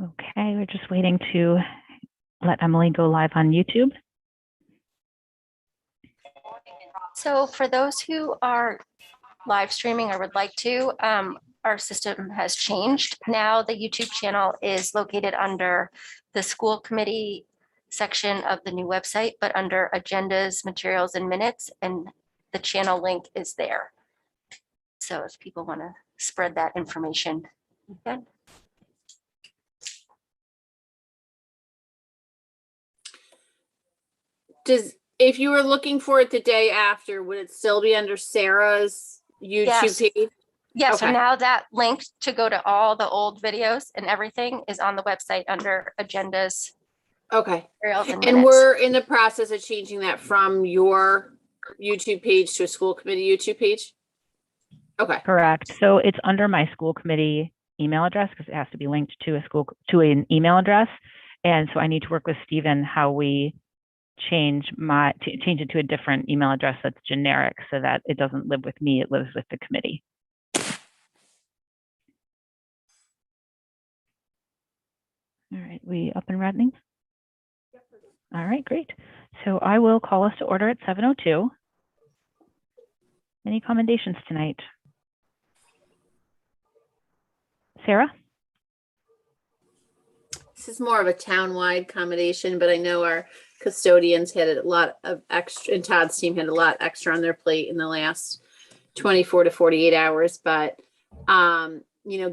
Okay, we're just waiting to let Emily go live on YouTube. So for those who are live streaming or would like to, our system has changed. Now the YouTube channel is located under the school committee section of the new website, but under agendas, materials, and minutes, and the channel link is there. So if people want to spread that information, you can. If you were looking for it the day after, would it still be under Sarah's YouTube page? Yeah, Okay. so now that link to go to all the old videos and everything is on the website under agendas. Okay. And minutes. We're in the process of changing that from your YouTube page to a school committee YouTube page? Okay. Correct. So it's under my school committee email address because it has to be linked to an email address. And so I need to work with Stephen how we change it to a different email address that's generic so that it doesn't live with me, it lives with the committee. All right, we up and running? All right, great. So I will call us to order at 7:02. Any commendations tonight? Sarah? This is more of a town-wide commendation, but I know our custodians had a lot of extra, and Todd's team had a lot extra on their plate in the last 24 to 48 hours. But, you know,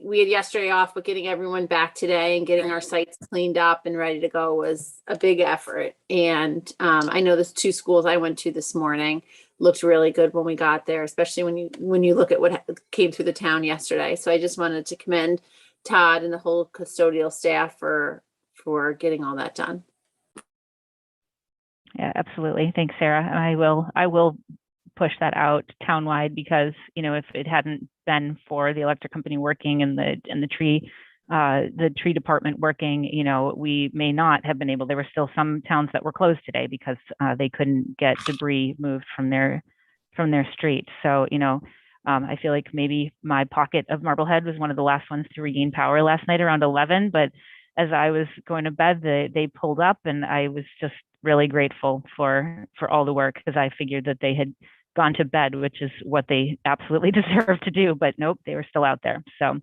we had yesterday off, but getting everyone back today and getting our sites cleaned up and ready to go was a big effort. And I know the two schools I went to this morning looked really good when we got there, especially when you look at what came through the town yesterday. So I just wanted to commend Todd and the whole custodial staff for getting all that done. Yeah, absolutely. Thanks, Sarah. And I will push that out townwide because, you know, if it hadn't been for the electric company working and the tree department working, you know, we may not have been able. There were still some towns that were closed today because they couldn't get debris moved from their streets. So, you know, I feel like maybe my pocket of Marblehead was one of the last ones to regain power last night around 11. But as I was going to bed, they pulled up, and I was just really grateful for all the work because I figured that they had gone to bed, which is what they absolutely deserve to do. But nope, they were still out there. So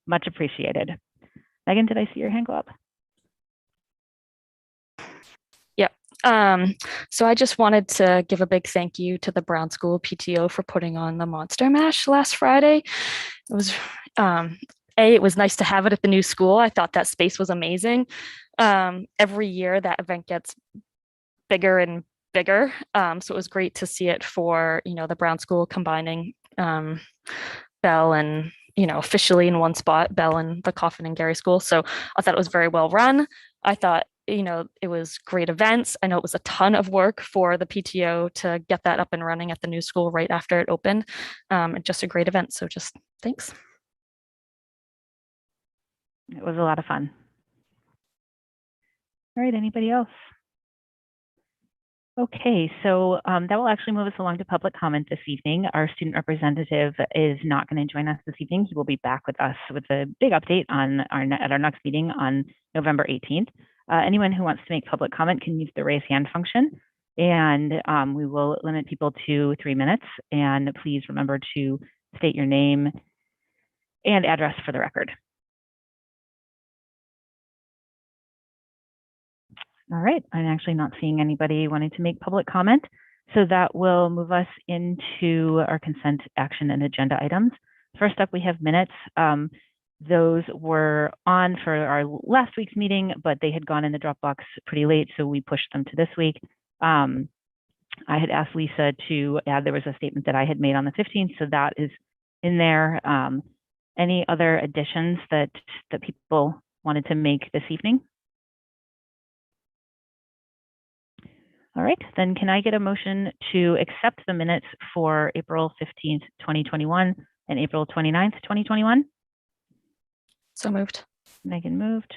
much appreciated. Megan, did I see your hand go up? So I just wanted to give a big thank you to the Brown School PTO for putting on the Monster Mash last Friday. It was, it was nice to have it at the new school. I thought that space was amazing. Every year that event gets bigger and bigger. So it was great to see it for, you know, the Brown School combining Bell and, you know, officially in one spot, Bell and the Coffin and Gary School. So I thought it was very well run. I thought, you know, it was great events. I know it was a ton of work for the PTO to get that up and running at the new school right after it opened. Just a great event. So just thanks. It was a lot of fun. All right, anybody else? Okay, so that will actually move us along to public comment this evening. Our student representative is not going to join us this evening. He will be back with us with a big update at our next meeting on November 18th. Anyone who wants to make public comment can use the raise hand function, and we will limit people to 3 minutes. And please remember to state your name and address for the record. All right, I'm actually not seeing anybody wanting to make public comment. So that will move us into our consent action and agenda items. First up, we have minutes. Those were on for our last week's meeting, but they had gone in the Dropbox pretty late, so we pushed them to this week. I had asked Lisa to add, there was a statement that I had made on the 15th, so that is in there. Any other additions that people wanted to make this evening? All right, then can I get a motion to accept the minutes for April 15th, 2021 and April 29th, 2021? So moved. Megan moved.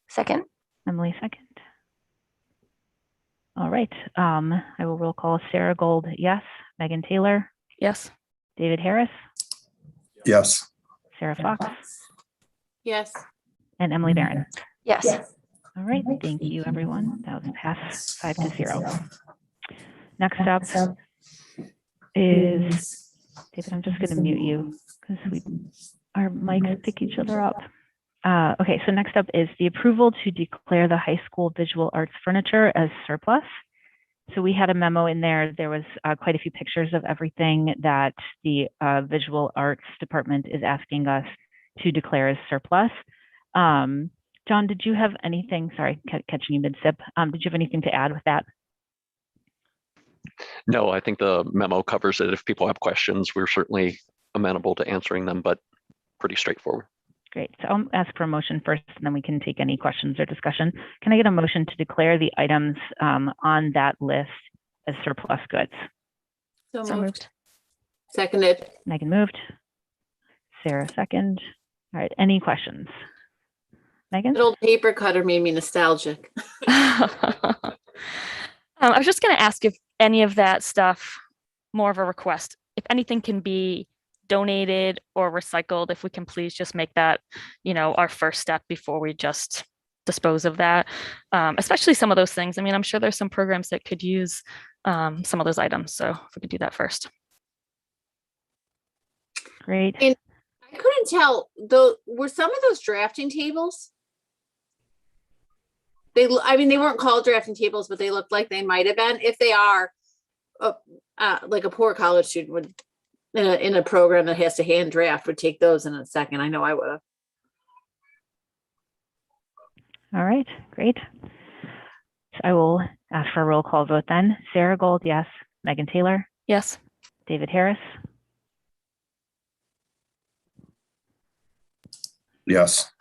Second. Emily second. All right, I will roll call Sarah Gold, yes. Megan Taylor? Yes. David Harris? Yes. Sarah Fox, Yes. and Emily Barron. Yes. All right, thank you, everyone. That was passed 5-0. Next up is, David, I'm just going to mute you because our mics pick each other up. Okay, so next up is the approval to declare the high school visual arts furniture as surplus. So we had a memo in there. There was quite a few pictures of everything that the visual arts department is asking us to declare as surplus. John, did you have anything? Sorry, catching you mid-sip. Did you have anything to add with that? No, I think the memo covers it. If people have questions, we're certainly amenable to answering them, but pretty straightforward. Great. So I'll ask for a motion first, and then we can take any questions or discussion. Can I get a motion to declare the items on that list as surplus goods? So moved. Seconded. Megan moved. Sarah second. All right. Any questions? Megan? That old paper cutter made me nostalgic. I was just going to ask if any of that stuff, more of a request, if anything can be donated or recycled, if we can please just make that, our first step before we just dispose of that, especially some of those things. I mean, I'm sure there's some programs that could use some of those items. So if we could do that first. Great. And I couldn't tell, though, were some of those drafting tables? They weren't called drafting tables, but they looked like they might have been. If they are, like a poor college student would, in a program that has to hand draft, would take those in a second. I know I would have. All right, great. So I will ask for a roll call vote then. Sarah Gold, yes. Megan Taylor, Yes. David Harris, Yes.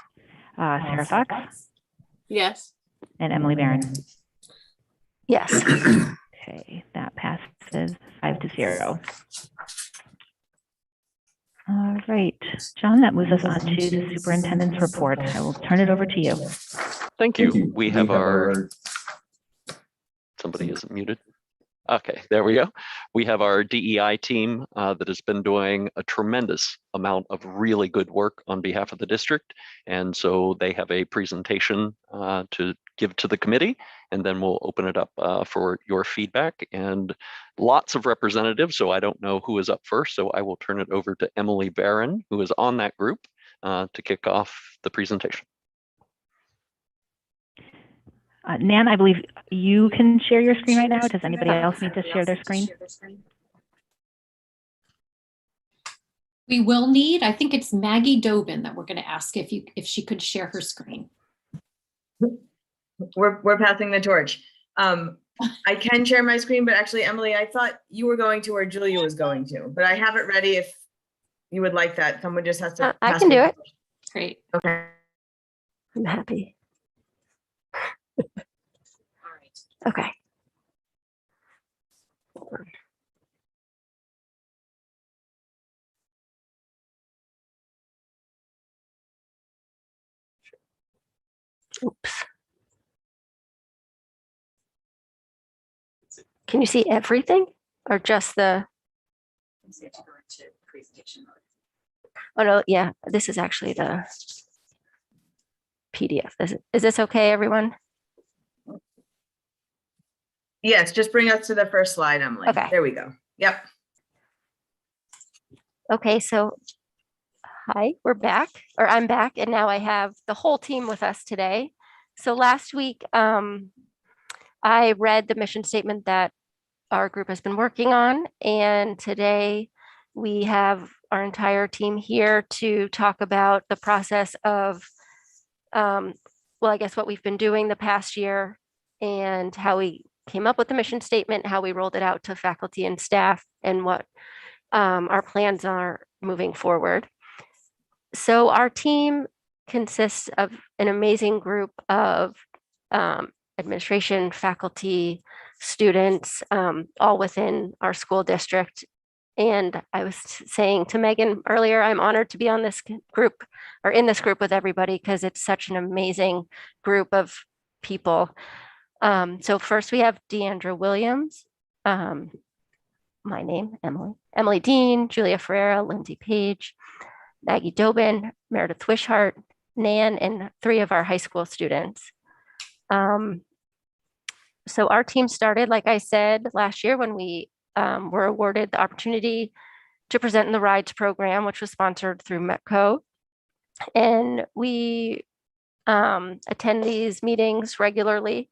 Sarah Fox, Yes. and Emily Barron. Yes. Okay, that passes 5-0. All right, John, that moves us on to the superintendent's report. I will turn it over to you. Thank you. We have our, somebody isn't muted. Okay, there we go. We have our DEI team that has been doing a tremendous amount of really good work on behalf of the district. And so they have a presentation to give to the committee, and then we'll open it up for your feedback, and lots of representatives. So I don't know who is up first. So I will turn it over to Emily Barron, who is on that group, to kick off the presentation. Nan, I believe you can share your screen right now. Does anybody else need to share their screen? We will need, I think it's Maggie Dobin that we're going to ask if she could share her screen. We're passing the torch. I can share my screen, but actually, Emily, I thought you were going to where Julia was going to, but I have it ready if you would like that. Someone just has to. I can do it. Great. Okay. I'm happy. Okay. Oops. Can you see everything or just the? Oh no, yeah, this is actually the PDF. Is this okay, everyone? Yes, just bring us to the first slide, Emily. Okay. There we go. Yep. Okay, so hi, we're back, or I'm back, and now I have the whole team with us today. So last week, I read the mission statement that our group has been working on, and today we have our entire team here to talk about the process of, well, I guess what we've been doing the past year and how we came up with the mission statement, how we rolled it out to faculty and staff, and what our plans are moving forward. So our team consists of an amazing group of administration, faculty, students, all within our school district. And I was saying to Megan earlier, I'm honored to be on this group or in this group with everybody because it's such an amazing group of people. So first we have Deandra Williams, my name, Emily Dean, Julia Ferreira, Lindsay Page, Maggie Dobin, Meredith Wishart, Nan, and 3 of our high school students. So our team started, like I said, last year when we were awarded the opportunity to present in the RIDES program, which was sponsored through METCO. And we attend these meetings regularly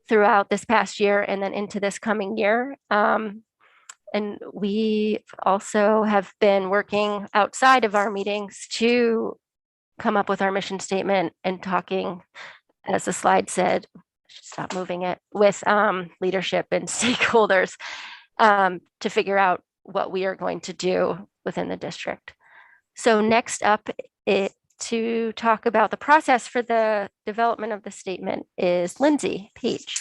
throughout this past year and then into this coming year. And we also have been working outside of our meetings to come up with our mission statement and talking, as the slide said, I should stop moving it, with leadership and stakeholders to figure out what we are going to do within the district. So next up, to talk about the process for the development of the statement is Lindsay Peach.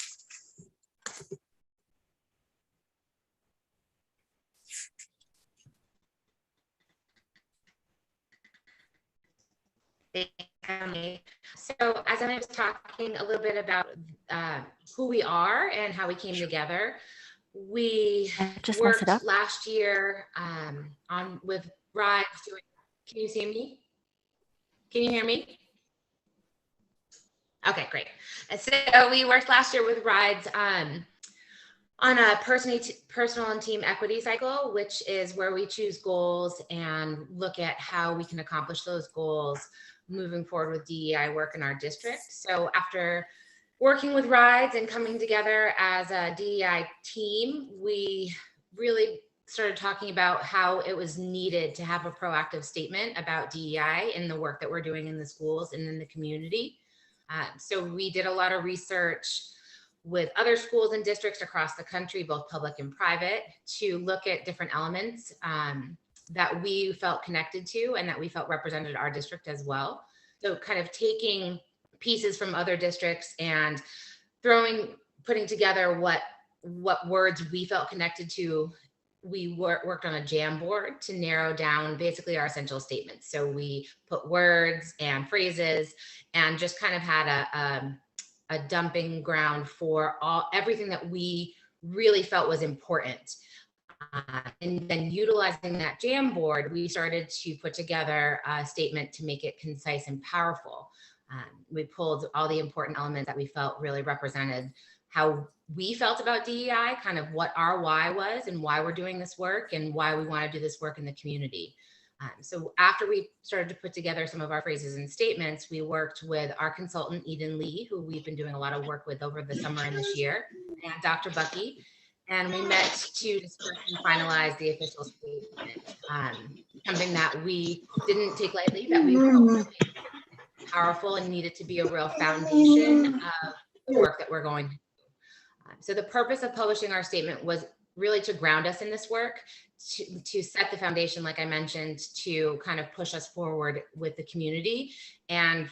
So as I was talking a little bit about who we are and how we came together, we Just worked last year on with RIDES doing, can you see me? Can you hear me? Okay, great. So we worked last year with RIDES on a personal and team equity cycle, which is where we choose goals and look at how we can accomplish those goals moving forward with DEI work in our district. So after working with RIDES and coming together as a DEI team, we really started talking about how it was needed to have a proactive statement about DEI in the work that we're doing in the schools and in the community. So we did a lot of research with other schools and districts across the country, both public and private, to look at different elements that we felt connected to and that we felt represented our district as well. So kind of taking pieces from other districts and putting together what words we felt connected to. We worked on a Jamboard to narrow down basically our essential statements. So we put words and phrases and just kind of had a dumping ground for everything that we really felt was important. And then utilizing that Jamboard, we started to put together a statement to make it concise and powerful. We pulled all the important elements that we felt really represented how we felt about DEI, kind of what our why was and why we're doing this work and why we want to do this work in the community. So after we started to put together some of our phrases and statements, we worked with our consultant, Eden Lee, who we've been doing a lot of work with over the summer and this year, and Dr. Bucky. And we met to discuss and finalize the official statement, something that we didn't take lightly, that we felt really powerful and needed to be a real foundation of the work that we're going to do. So the purpose of publishing our statement was really to ground us in this work, to set the foundation, like I mentioned, to kind of push us forward with the community and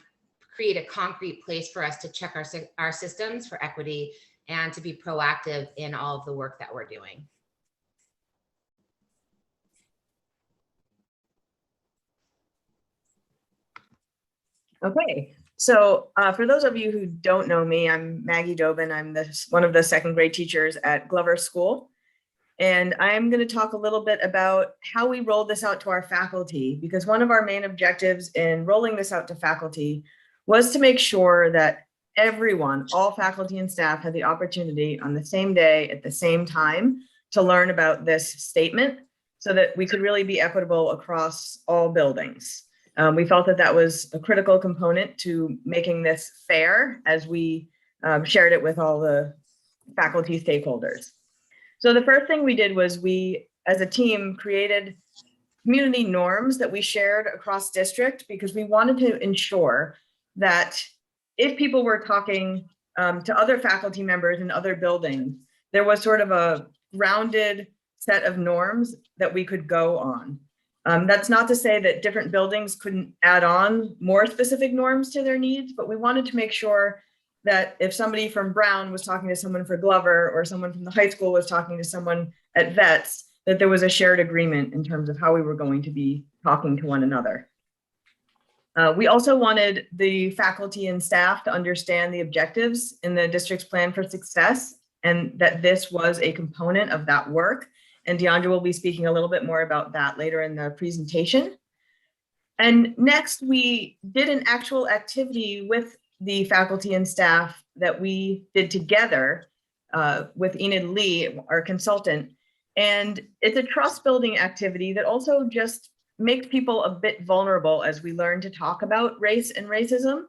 create a concrete place for us to check our systems for equity and to be proactive in all of the work that we're doing. Okay, so for those of you who don't know me, I'm Maggie Dobin. I'm one of the second grade teachers at Glover School. And I'm going to talk a little bit about how we rolled this out to our faculty, because one of our main objectives in rolling this out to faculty was to make sure that everyone, all faculty and staff, had the opportunity on the same day at the same time to learn about this statement so that we could really be equitable across all buildings. We felt that that was a critical component to making this fair as we shared it with all the faculty stakeholders. So the first thing we did was we, as a team, created community norms that we shared across district, because we wanted to ensure that if people were talking to other faculty members in other buildings, there was sort of a grounded set of norms that we could go on. That's not to say that different buildings couldn't add on more specific norms to their needs, but we wanted to make sure that if somebody from Brown was talking to someone for Glover, or someone from the high school was talking to someone at Vets, that there was a shared agreement in terms of how we were going to be talking to one another. We also wanted the faculty and staff to understand the objectives in the district's plan for success, and that this was a component of that work. And Deandra will be speaking a little bit more about that later in the presentation. And next, we did an actual activity with the faculty and staff that we did together with Enid Lee, our consultant. And it's a trust building activity that also just makes people a bit vulnerable as we learn to talk about race and racism.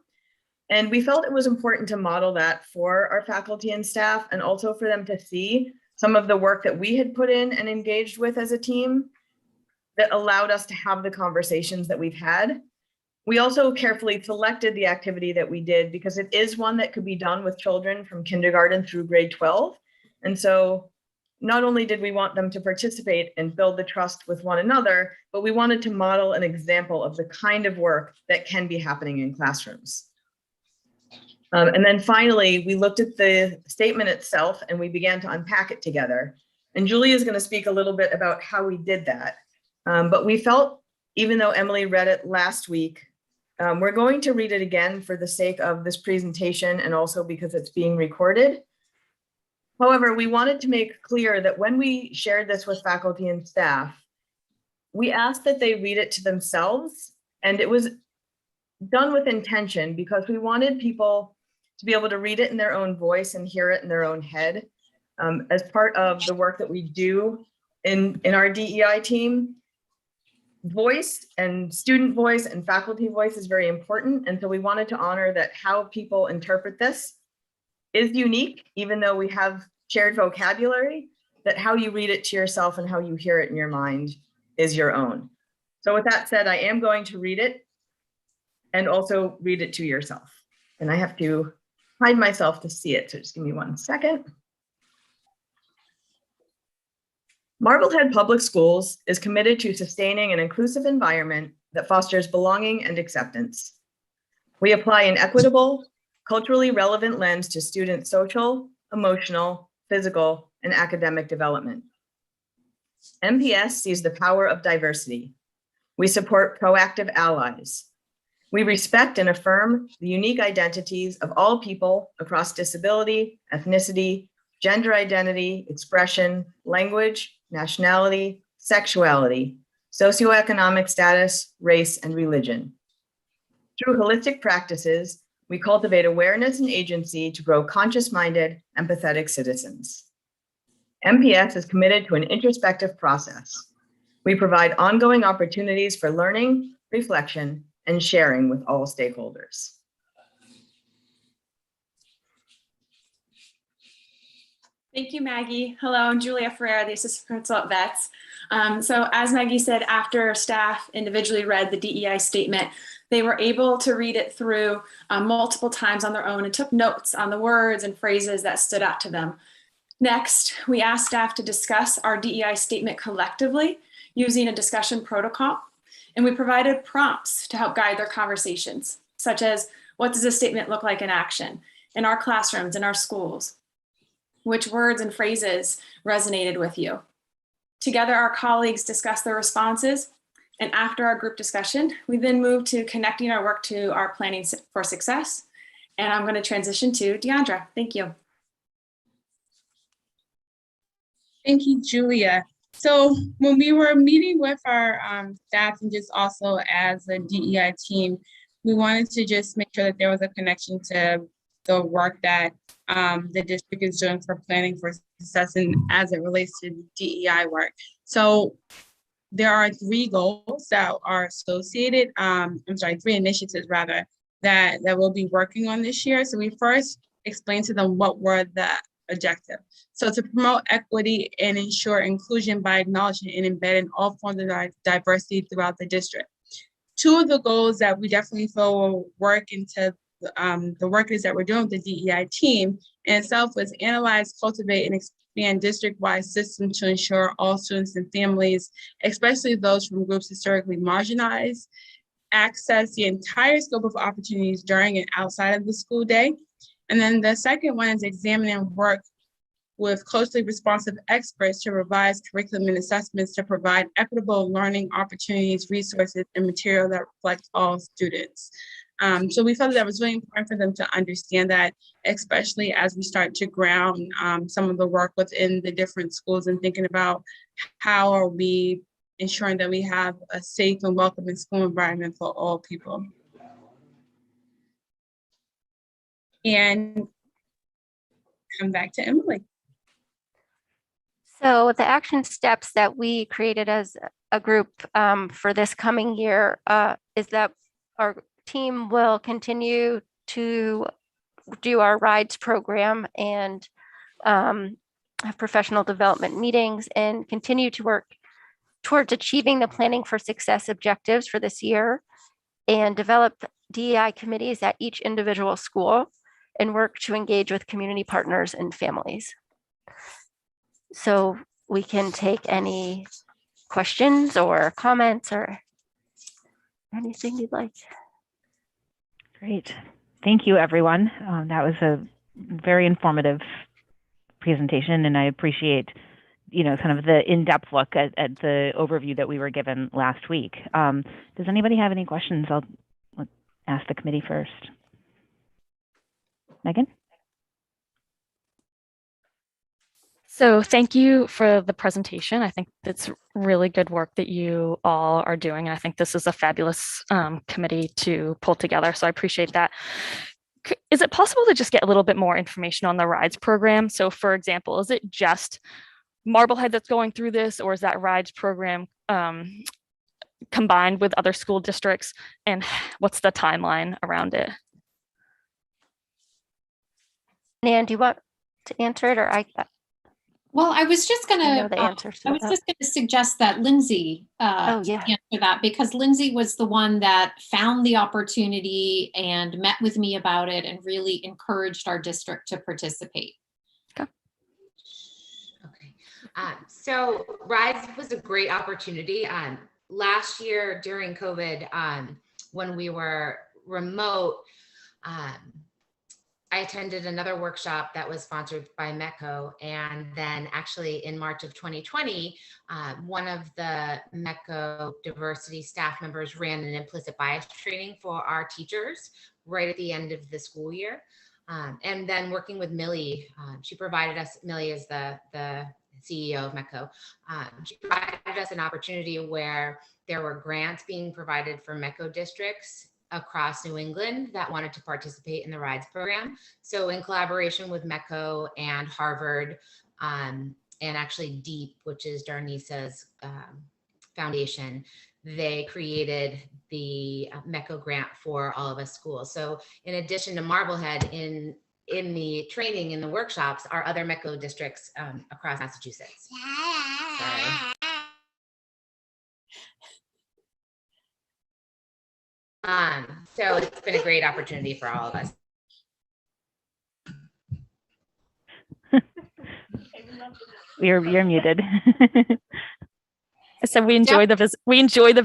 And we felt it was important to model that for our faculty and staff, and also for them to see some of the work that we had put in and engaged with as a team that allowed us to have the conversations that we've had. We also carefully selected the activity that we did because it is one that could be done with children from kindergarten through grade 12. And so not only did we want them to participate and build the trust with one another, but we wanted to model an example of the kind of work that can be happening in classrooms. And then finally, we looked at the statement itself and we began to unpack it together. And Julie is going to speak a little bit about how we did that. But we felt, even though Emily read it last week, we're going to read it again for the sake of this presentation and also because it's being recorded. However, we wanted to make clear that when we shared this with faculty and staff, we asked that they read it to themselves, and it was done with intention because we wanted people to be able to read it in their own voice and hear it in their own head. As part of the work that we do in our DEI team, voice and student voice and faculty voice is very important. And so we wanted to honor that how people interpret this is unique, even though we have shared vocabulary, that how you read it to yourself and how you hear it in your mind is your own. So with that said, I am going to read it and also read it to yourself. And I have to hide myself to see it. So just give me 1 second. Marblehead Public Schools is committed to sustaining an inclusive environment that fosters belonging and acceptance. We apply an equitable, culturally relevant lens to students' social, emotional, physical, and academic development. MPS sees the power of diversity. We support proactive allies. We respect and affirm the unique identities of all people across disability, ethnicity, gender identity, expression, language, nationality, sexuality, socioeconomic status, race, and religion. Through holistic practices, we cultivate awareness and agency to grow conscious-minded, empathetic citizens. MPS is committed to an introspective process. We provide ongoing opportunities for learning, reflection, and sharing with all stakeholders. Thank you, Maggie. Hello, I'm Julia Ferreira, the assistant principal at VETS. So as Maggie said, after staff individually read the DEI statement, they were able to read it through multiple times on their own and took notes on the words and phrases that stood out to them. Next, we asked staff to discuss our DEI statement collectively using a discussion protocol, and we provided prompts to help guide their conversations, such as, what does this statement look like in action, in our classrooms, in our schools? Which words and phrases resonated with you? Together, our colleagues discussed their responses, and after our group discussion, we then moved to connecting our work to our planning for success. And I'm going to transition to Deandra. Thank you. Thank you, Julia. So when we were meeting with our staff and just also as a DEI team, we wanted to just make sure that there was a connection to the work that the district is doing for planning for success and as it relates to DEI work. So there are 3 goals that are associated, 3 initiatives rather, that we'll be working on this year. So we first explained to them what were the objectives. So to promote equity and ensure inclusion by acknowledging and embedding all forms of diversity throughout the district. 2 of the goals that we definitely feel will work into the work is that we're doing with the DEI team in itself was analyze, cultivate, and expand district-wide systems to ensure all students and families, especially those from groups historically marginalized, access the entire scope of opportunities during and outside of the school day. And then the second one is examine and work with closely responsive experts to revise curriculum and assessments to provide equitable learning opportunities, resources, and material that reflect all students. So we felt that was really important for them to understand that, especially as we start to ground some of the work within the different schools and thinking about how are we ensuring that we have a safe and welcoming school environment for all people. And come back to Emily. So the action steps that we created as a group for this coming year is that our team will continue to do our rides program and have professional development meetings and continue to work towards achieving the planning for success objectives for this year and develop DEI committees at each individual school and work to engage with community partners and families. So we can take any questions or comments or anything you'd like. Great. Thank you, everyone. That was a very informative presentation, and I appreciate, kind of the in-depth look at the overview that we were given last week. Does anybody have any questions? I'll ask the committee first. Megan? So thank you for the presentation. I think it's really good work that you all are doing. And I think this is a fabulous committee to pull together. So I appreciate that. Is it possible to just get a little bit more information on the rides program? So for example, is it just Marblehead that's going through this, or is that rides program combined with other school districts? And what's the timeline around it? Nan, do you want to answer it, or I? Well, I was just going know the to, answer to I was that. just going to suggest that Lindsay Oh, yeah. answer that, because Lindsay was the one that found the opportunity and met with me about it and really encouraged our district to participate. Okay. So Rise was a great opportunity. Last year during COVID, when we were remote, I attended another workshop that was sponsored by MECO. And then actually in March of 2020, one of the MECO diversity staff members ran an implicit bias training for our teachers right at the end of the school year. And then working with Millie, she provided us, Millie is the CEO of MECO, she provided us an opportunity where there were grants being provided for MECO districts across New England that wanted to participate in the rides program. So in collaboration with MECO and Harvard, and actually DEEP, which is Darnisa's foundation, they created the MECO grant for all of us schools. So in addition to Marblehead, in the training, in the workshops, are other MECO districts across Massachusetts. Sorry. So it's been a great opportunity for all of us. You're muted. I said we enjoy the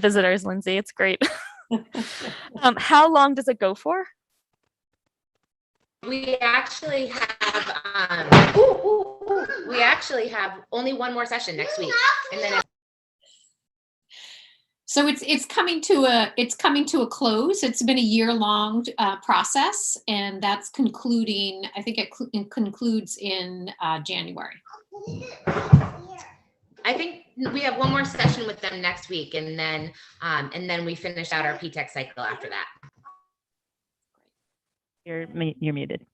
visitors, Lindsay. It's great. How long does it go for? We actually have only one more session next week, and then So it's coming to a close. It's been a year-long process, and that's concluding. I think it concludes in January. I think we have one more session with them next week, and then we finish out our PTech cycle after that. You're muted.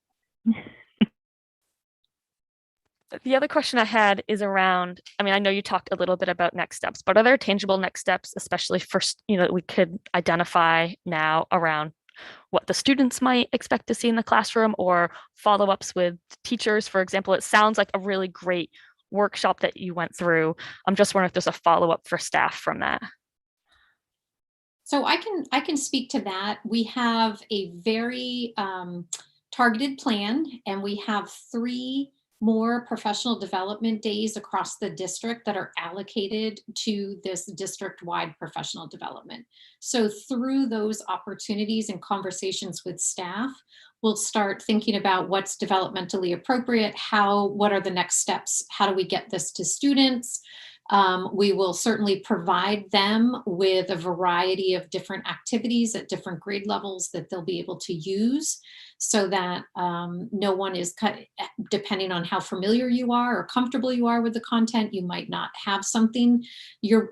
The other question I had is around, I know you talked a little bit about next steps, but are there tangible next steps, especially for, that we could identify now around what the students might expect to see in the classroom, or follow-ups with teachers? For example, it sounds like a really great workshop that you went through. I'm just wondering if there's a follow-up for staff from that. So I can speak to that. We have a very targeted plan, and we have 3 more professional development days across the district that are allocated to this district-wide professional development. So through those opportunities and conversations with staff, we'll start thinking about what's developmentally appropriate, what are the next steps, how do we get this to students, We will certainly provide them with a variety of different activities at different grade levels that they'll be able to use, so that no one is cut, depending on how familiar you are or comfortable you are with the content, you might not have something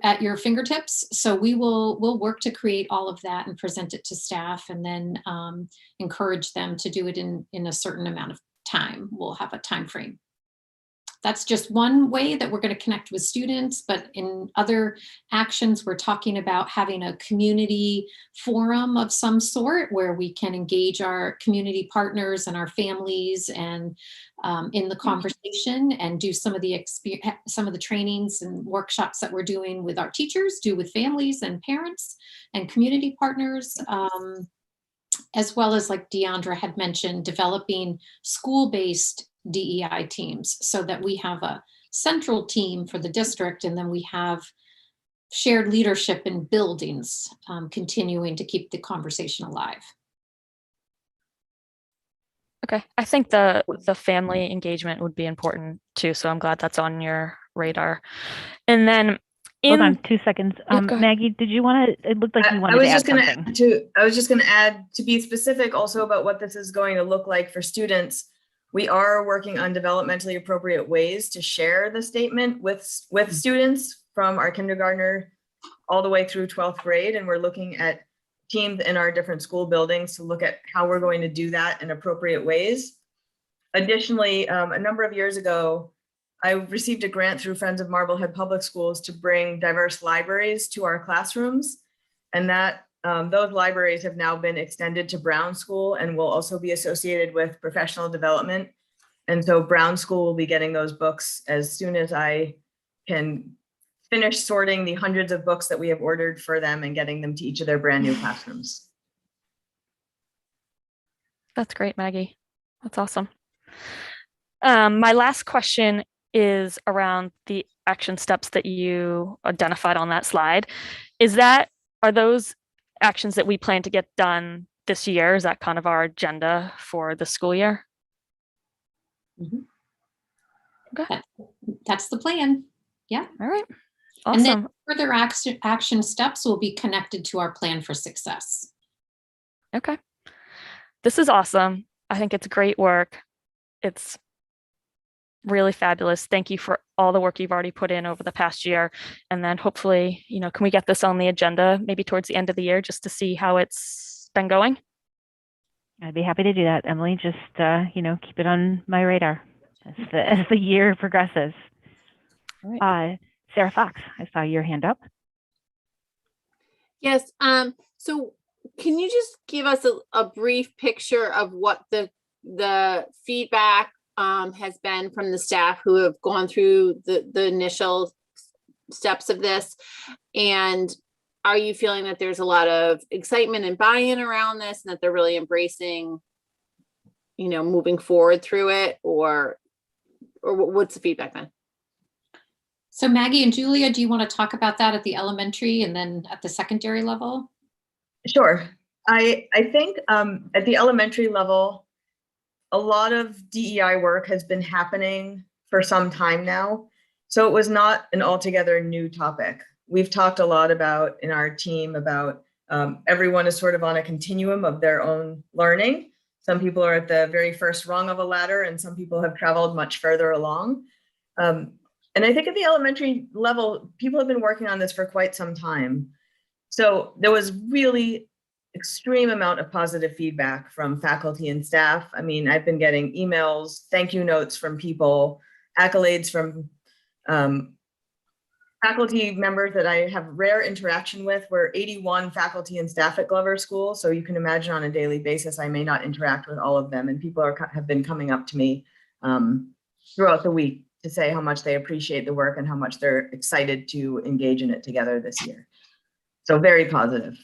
at your fingertips. So we'll work to create all of that and present it to staff, and then encourage them to do it in a certain amount of time. We'll have a time frame. That's just one way that we're going to connect with students, but in other actions, we're talking about having a community forum of some sort where we can engage our community partners and our families and in the conversation, and do some of the trainings and workshops that we're doing with our teachers, do with families and parents and community partners, as well as, like Deandra had mentioned, developing school-based DEI teams, so that we have a central team for the district, and then we have shared leadership in buildings, continuing to keep the conversation alive. Okay, I think the family engagement would be important too, so I'm glad that's on your radar. And then Hold on 2 seconds. Yeah, go ahead. Maggie, did you want to, it looked like you wanted to add something. I was just going to add, to be specific also about what this is going to look like for students. We are working on developmentally appropriate ways to share the statement with students from our kindergartner all the way through 12th grade. And we're looking at teams in our different school buildings to look at how we're going to do that in appropriate ways. Additionally, a number of years ago, I received a grant through Friends of Marblehead Public Schools to bring diverse libraries to our classrooms. And that those libraries have now been extended to Brown School and will also be associated with professional development. And so Brown School will be getting those books as soon as I can finish sorting the hundreds of books that we have ordered for them and getting them to each of their brand new classrooms. That's great, Maggie. That's awesome. My last question is around the action steps that you identified on that slide. Are those actions that we plan to get done this year? Is that kind of our agenda for the school year? Mm-hmm. Okay. That's the plan. Yeah. All right. Awesome. And then further action steps will be connected to our plan for success. Okay. This is awesome. I think it's great work. It's really fabulous. Thank you for all the work you've already put in over the past year. And then hopefully, can we get this on the agenda maybe towards the end of the year just to see how it's been going? I'd be happy to do that, Emily. Just, keep it on my radar as the year progresses. All right. Sarah Fox, I saw your hand up. Yes. So can you just give us a brief picture of what the feedback has been from the staff who have gone through the initial steps of this? And are you feeling that there's a lot of excitement and buy-in around this, and that they're really embracing, moving forward through it, or what's the feedback then? So Maggie and Julia, do you want to talk about that at the elementary and then at the secondary level? Sure. I think at the elementary level, a lot of DEI work has been happening for some time now. So it was not an altogether new topic. We've talked a lot about in our team about everyone is sort of on a continuum of their own learning. Some people are at the very first rung of a ladder, and some people have traveled much further along. And I think at the elementary level, people have been working on this for quite some time. So there was really extreme amount of positive feedback from faculty and staff. I mean, I've been getting emails, thank you notes from people, accolades from faculty members that I have rare interaction with. We're 81 faculty and staff at Glover School. So you can imagine on a daily basis, I may not interact with all of them. And people have been coming up to me throughout the week to say how much they appreciate the work and how much they're excited to engage in it together this year. So very positive.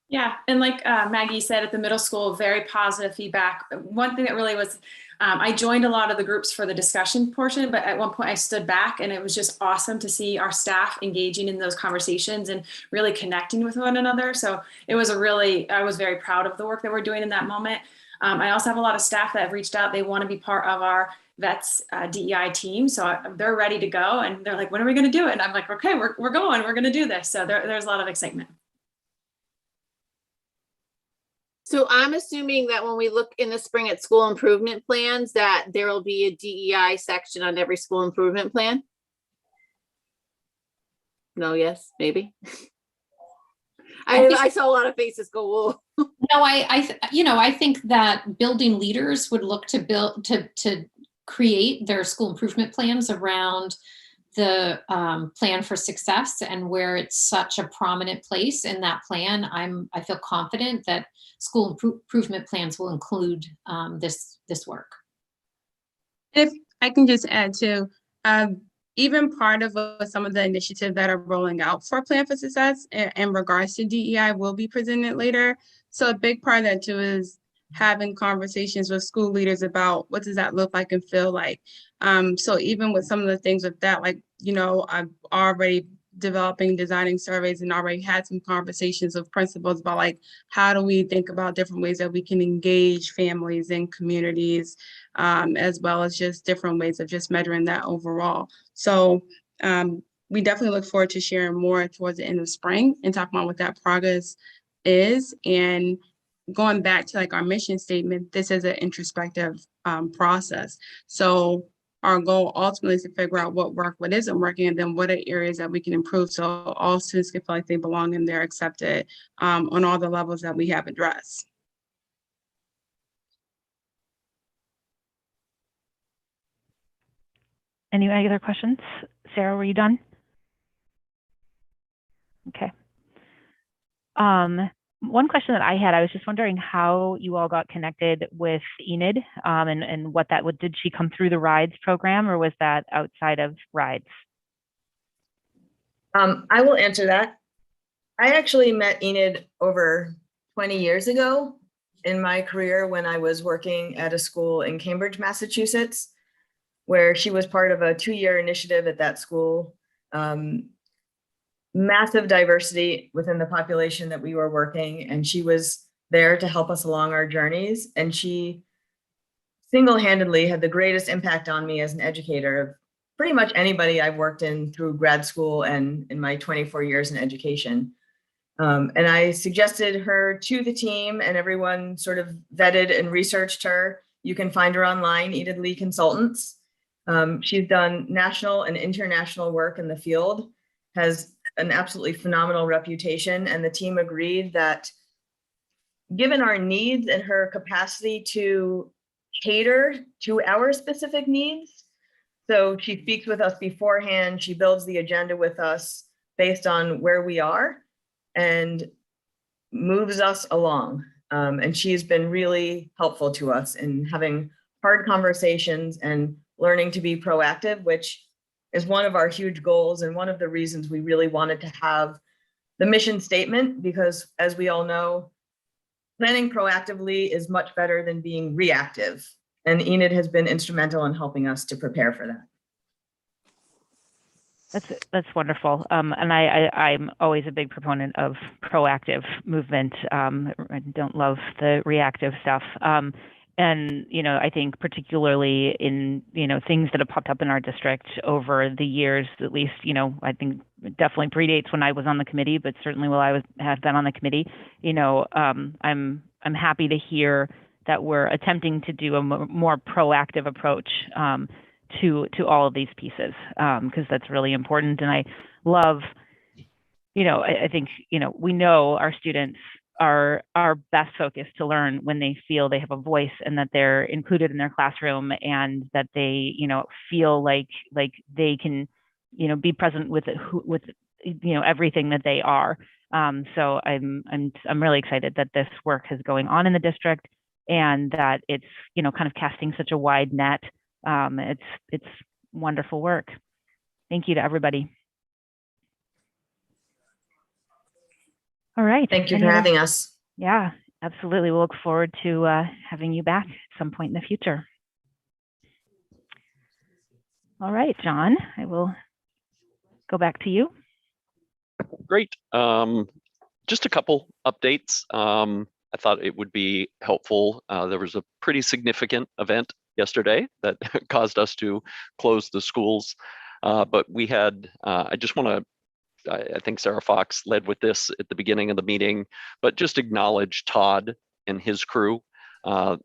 Yeah, and like Maggie said, at the middle school, very positive feedback. One thing that really was, I joined a lot of the groups for the discussion portion, but at one point I stood back, and it was just awesome to see our staff engaging in those conversations and really connecting with one another. So it was I was very proud of the work that we're doing in that moment. I also have a lot of staff that have reached out. They want to be part of our vets DEI team. So they're ready to go, and they're like, when are we going to do it? And I'm like, okay, we're going, we're going to do this. So there's a lot of excitement. So I'm assuming that when we look in the spring at school improvement plans, that there will be a DEI section on every school improvement plan? No, yes, maybe. I saw a lot of faces go, whoa. No, I think that building leaders would look to build to create their school improvement plans around the plan for success, and where it's such a prominent place in that plan. I feel confident that school improvement plans will include this work. If I can just add too, even part of some of the initiatives that are rolling out for Plan for Success in regards to DEI will be presented later. So a big part of that too is having conversations with school leaders about what does that look like and feel like. So even with some of the things with that, like, I've already designing surveys and already had some conversations with principals about like, how do we think about different ways that we can engage families and communities, as well as just different ways of just measuring that overall. So we definitely look forward to sharing more towards the end of spring and talking about what that progress is. And going back to like our mission statement, this is an introspective process. So our goal ultimately is to figure out what worked, what isn't working, and then what are areas that we can improve so all students can feel like they belong and they're accepted on all the levels that we have addressed. Any other questions? Sarah, were you done? Okay. One question that I had, I was just wondering how you all got connected with Enid, and what that would, did she come through the RIDES program, or was that outside of RIDES? I will answer that. I actually met Enid over 20 years ago in my career when I was working at a school in Cambridge, Massachusetts, where she was part of a 2-year initiative at that school. Massive diversity within the population that we were working, and she was there to help us along our journeys. And she single-handedly had the greatest impact on me as an educator of pretty much anybody I've worked in through grad school and in my 24 years in education. And I suggested her to the team, and everyone sort of vetted and researched her. You can find her online, Enid Lee Consultants. She's done national and international work in the field, has an absolutely phenomenal reputation, and the team agreed that given our needs and her capacity to cater to our specific needs, so she speaks with us beforehand, she builds the agenda with us based on where we are and moves us along. And she's been really helpful to us in having hard conversations and learning to be proactive, which is one of our huge goals and one of the reasons we really wanted to have the mission statement, because as we all know, planning proactively is much better than being reactive. And Enid has been instrumental in helping us to prepare for that. That's wonderful. And I'm always a big proponent of proactive movement. I don't love the reactive stuff. And, I think particularly in, things that have popped up in our district over the years, at least, I think it definitely predates when I was on the committee, but certainly while I have been on the committee, I'm happy to hear that we're attempting to do a more proactive approach to all of these pieces, because that's really important. And I love, I think, we know our students are best focused to learn when they feel they have a voice and that they're included in their classroom, and that they, feel like they can, be present with everything that they are. So I'm really excited that this work is going on in the district, and that it's, kind of casting such a wide net. It's wonderful work. Thank you to everybody. All right. Thank you Any for other- having us. Yeah, absolutely. We'll look forward to having you back at some point in the future. All right, John, I will go back to you. Great. Just a couple updates. I thought it would be helpful. There was a pretty significant event yesterday that caused us to close the schools. But we had, I just want to, I think Sarah Fox led with this at the beginning of the meeting, but just acknowledge Todd and his crew. I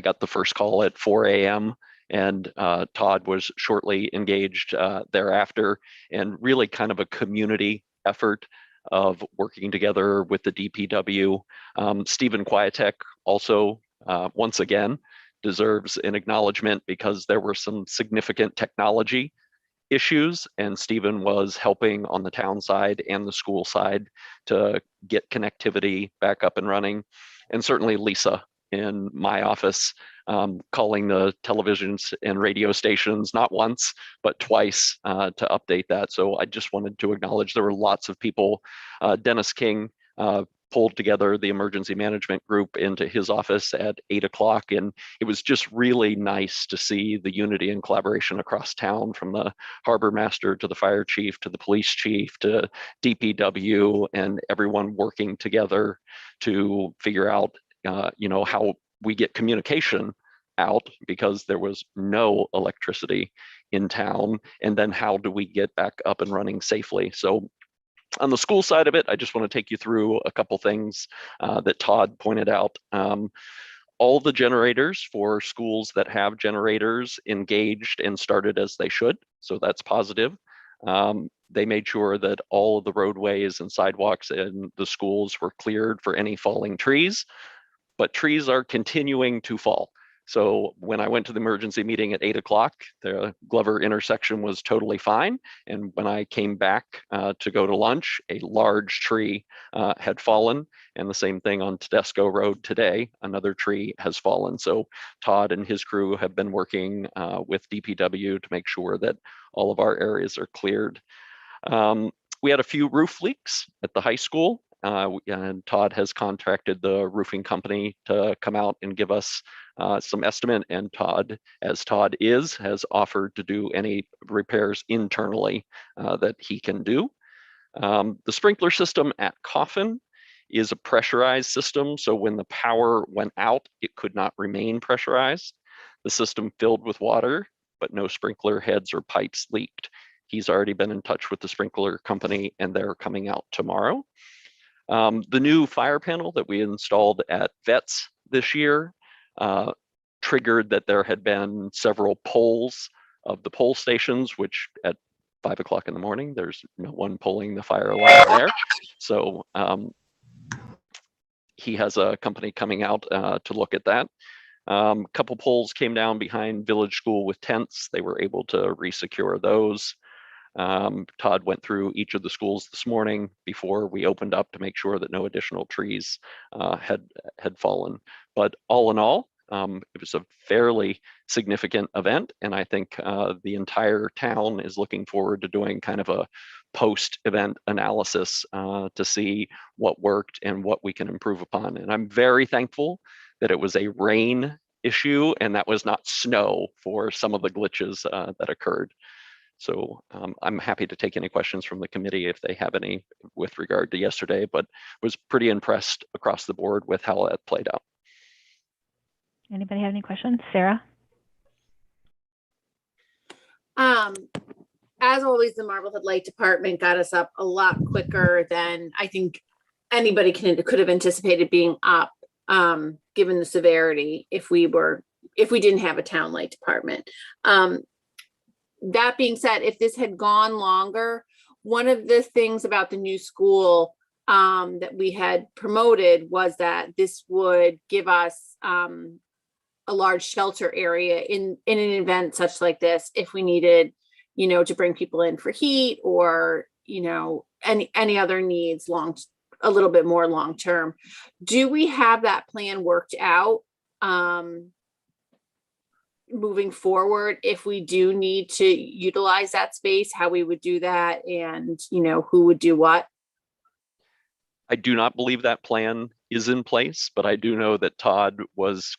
got the first call at 4 a.m. and Todd was shortly engaged thereafter, and really kind of a community effort of working together with the DPW. Stephen Quietek also, once again, deserves an acknowledgement because there were some significant technology issues, and Stephen was helping on the town side and the school side to get connectivity back up and running. And certainly Lisa in my office, calling the televisions and radio stations, not once, but twice to update that. So I just wanted to acknowledge there were lots of people. Dennis King pulled together the emergency management group into his office at 8 o'clock. And it was just really nice to see the unity and collaboration across town, from the harbor master to the fire chief to the police chief to DPW, and everyone working together to figure out how we get communication out, because there was no electricity in town. And then how do we get back up and running safely? So on the school side of it, I just want to take you through a couple things that Todd pointed out. All the generators for schools that have generators engaged and started as they should. So that's positive. They made sure that all of the roadways and sidewalks in the schools were cleared for any falling trees, but trees are continuing to fall. So when I went to the emergency meeting at 8 o'clock, the Glover intersection was totally fine. And when I came back to go to lunch, a large tree had fallen. And the same thing on Tedesco Road today, another tree has fallen. So Todd and his crew have been working with DPW to make sure that all of our areas are cleared. We had a few roof leaks at the high school. And Todd has contracted the roofing company to come out and give us some estimate, and Todd, as Todd has offered to do any repairs internally that he can do. The sprinkler system at Coffin is a pressurized system, so when the power went out, it could not remain pressurized. The system filled with water, but no sprinkler heads or pipes leaked. He's already been in touch with the sprinkler company, and they're coming out tomorrow. The new fire panel that we installed at Vets this year triggered that there had been several polls of the poll stations, which at 5 o'clock in the morning, there's no one pulling the fire alarm there. So he has a company coming out to look at that. A couple poles came down behind Village School with tents. They were able to resecure those. Todd went through each of the schools this morning before we opened up to make sure that no additional trees had fallen. But all in all, it was a fairly significant event, and I think the entire town is looking forward to doing kind of a post-event analysis to see what worked and what we can improve upon. And I'm very thankful that it was a rain issue and that was not snow for some of the glitches that occurred. So I'm happy to take any questions from the committee if they have any with regard to yesterday, but was pretty impressed across the board with how that played out. Anybody have any questions? Sarah? As always, the Marblehead Light Department got us up a lot quicker than I think anybody could have anticipated being up, given the severity if we didn't have a town light department. That being said, if this had gone longer, one of the things about the new school that we had promoted was that this would give us a large shelter area in an event such like this, if we needed, to bring people in for heat or, any other needs a little bit more long term. Do we have that plan worked out? Moving forward, if we do need to utilize that space, how we would do that, and who would do what? I do not believe that plan is in place, but I do know that Todd was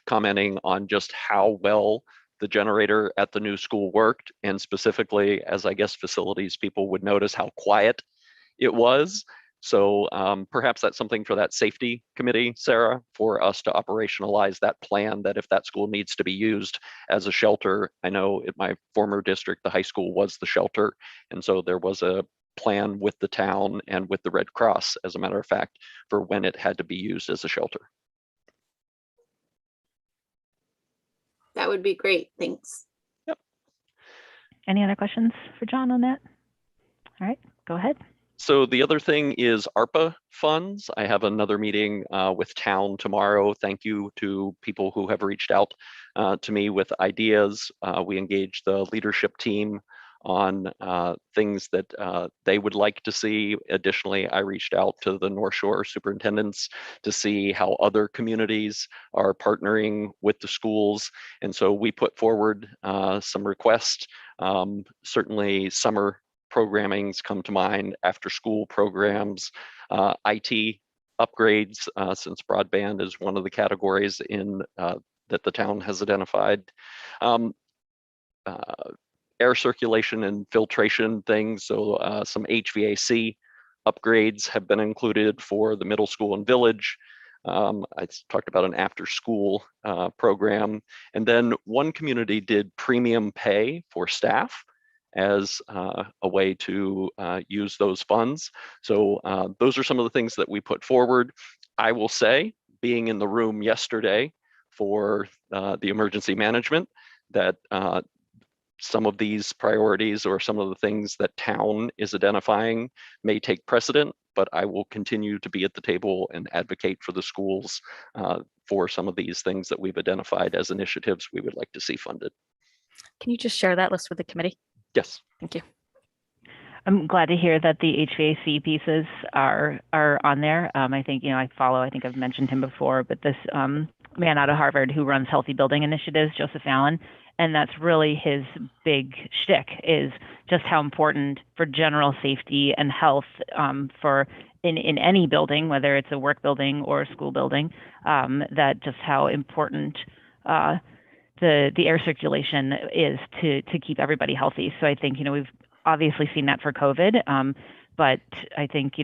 commenting on just how well the generator at the new school worked, and specifically, as I guess facilities people would notice how quiet it was. So perhaps that's something for that safety committee, Sarah, for us to operationalize that plan, that if that school needs to be used as a shelter. I know at my former district, the high school was the shelter. And so there was a plan with the town and with the Red Cross, as a matter of fact, for when it had to be used as a shelter. That would be great. Thanks. Yep. Any other questions for John on that? All right, go ahead. So the other thing is ARPA funds. I have another meeting with town tomorrow. Thank you to people who have reached out to me with ideas. We engaged the leadership team on things that they would like to see. Additionally, I reached out to the North Shore superintendents to see how other communities are partnering with the schools. And so we put forward some requests. Certainly summer programmings come to mind, after school programs, IT upgrades, since broadband is one of the categories in that the town has identified. Air circulation and filtration things, so some HVAC upgrades have been included for the middle school and village. I talked about an after school program, and then one community did premium pay for staff as a way to use those funds. So those are some of the things that we put forward. I will say, being in the room yesterday for the emergency management, that some of these priorities or some of the things that town is identifying may take precedent, but I will continue to be at the table and advocate for the schools for some of these things that we've identified as initiatives we would like to see funded. Can you just share that list with the committee? Yes. Thank you. I'm glad to hear that the HVAC pieces are on there. I think, I think I've mentioned him before, but this man out of Harvard who runs Healthy Building Initiatives, Joseph Allen, and that's really his big shtick, is just how important for general safety and health for in any building, whether it's a work building or a school building, that just how important the air circulation is to keep everybody healthy. So I think, we've obviously seen that for COVID, but I think,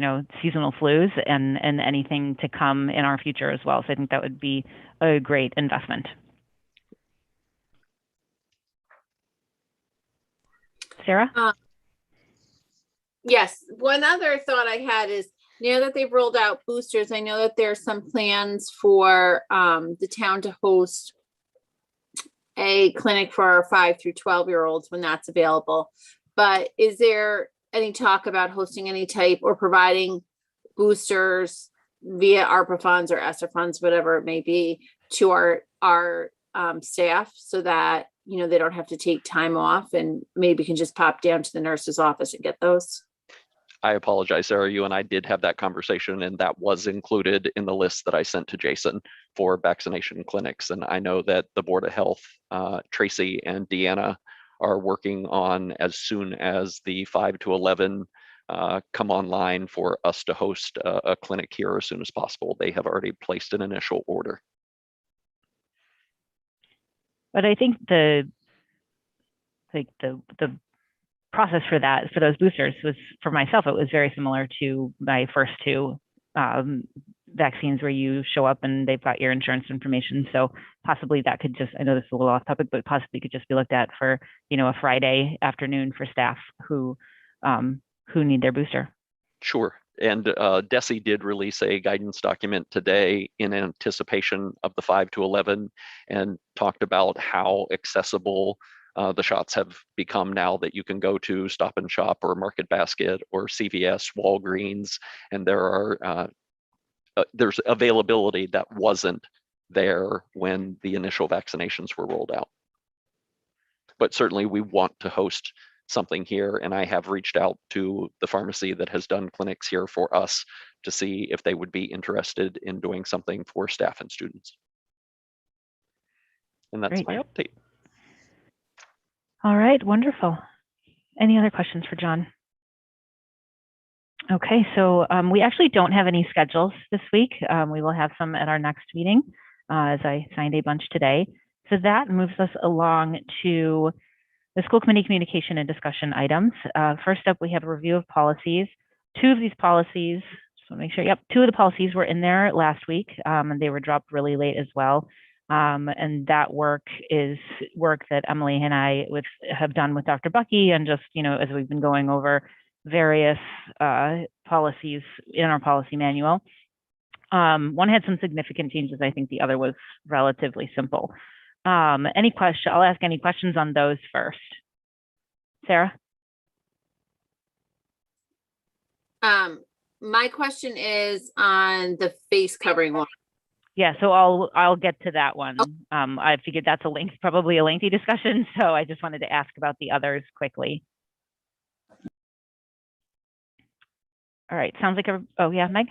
seasonal flus and anything to come in our future as well. So I think that would be a great investment. Sarah? Yes, one other thought I had is, now that they've rolled out boosters, I know that there's some plans for the town to host a clinic for our 5 through 12-year-olds when that's available. But is there any talk about hosting any type or providing boosters via ARPA funds or ESSER funds, whatever it may be, to our staff, so that they don't have to take time off and maybe can just pop down to the nurse's office and get those? I apologize, Sarah. You and I did have that conversation, and that was included in the list that I sent to Jason for vaccination clinics. And I know that the Board of Health, Tracy and Deanna, are working on, as soon as the 5 to 11 come online, for us to host a clinic here as soon as possible. They have already placed an initial order. But I think the process for those boosters was, for myself, it was very similar to my first two vaccines, where you show up and they've got your insurance information. So possibly that could just, I know this is a little off topic, but possibly could just be looked at for, a Friday afternoon for staff who need their booster. Sure. And DESE did release a guidance document today in anticipation of the 5 to 11, and talked about how accessible the shots have become now, that you can go to Stop and Shop or Market Basket or CVS, Walgreens, and there's availability that wasn't there when the initial vaccinations were rolled out. But certainly we want to host something here, and I have reached out to the pharmacy that has done clinics here for us to see if they would be interested in doing something for staff and students. And that's Great. my update. All right, wonderful. Any other questions for John? Okay, so we actually don't have any schedules this week. We will have some at our next meeting, as I signed a bunch today. So that moves us along to the school committee communication and discussion items. First up, we have a review of policies. Two of these policies, just want to make sure, yep, two of the policies were in there last week, and they were dropped really late as well. And that work is work that Emily and I have done with Dr. Bucky, and just, as we've been going over various policies in our policy manual. One had some significant changes. I think the other was relatively simple. I'll ask any questions on those first. Sarah? My question is on the face covering one. Yeah, so I'll get to that one. I figured that's probably a lengthy discussion, so I just wanted to ask about the others quickly. All right, sounds like oh yeah, Meg?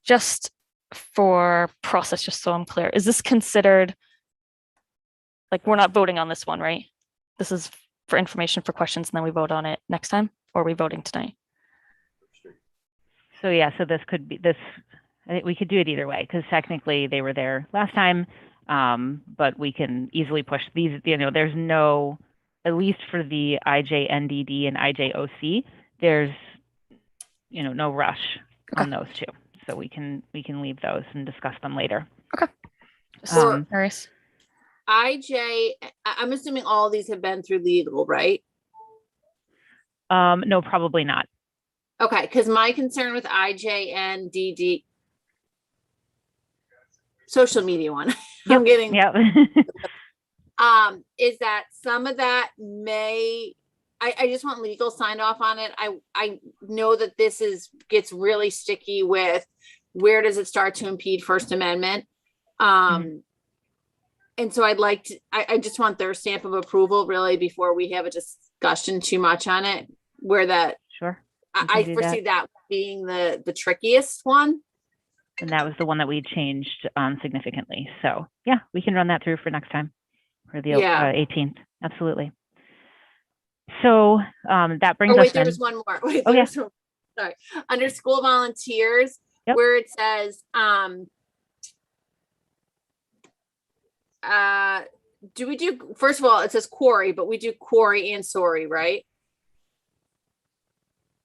Just for process, just so I'm clear, is this considered, like, we're not voting on this one, right? This is for information for questions, and then we vote on it next time, or are we voting tonight? So yeah, so this could be I think we could do it either way, because technically they were there last time, but we can easily push these, there's no, at least for the IJNDD and IJOC, there's, no rush on those two. So we can leave those and discuss them later. Okay. Curious. I'm assuming all these have been through legal, right? No, probably not. Okay, because my concern with IJNDD, social media one, Yep, I'm getting, yep. is that some of that I just want legal sign off on it. I know that this gets really sticky with where does it start to impede First Amendment. And so I just want their stamp of approval really before we have a discussion too much on it, where that, Sure. I foresee that being the trickiest one. And that was the one that we changed significantly. So yeah, we can run that through for next time, for the 18th. Absolutely. So that brings us there was one more. Wait, oh, yeah. Sorry. Under school volunteers, yep. where it says, do we do, first of all, it says quarry, but we do quarry and sorry, right?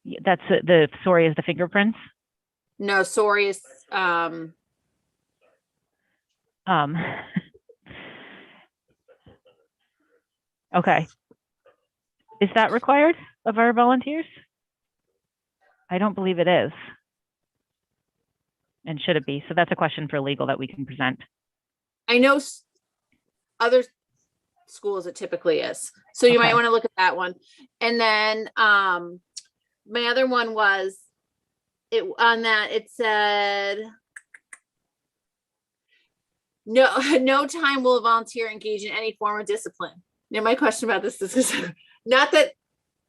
Yeah, that's the sorry is the fingerprints. No, sorry is okay. Is that required of our volunteers? I don't believe it is. And should it be? So that's a question for legal that we can present. I know other schools it typically is. So you might want to look at that one. And then my other one was it said no time will a volunteer engage in any form of discipline. Now my question about this is not that,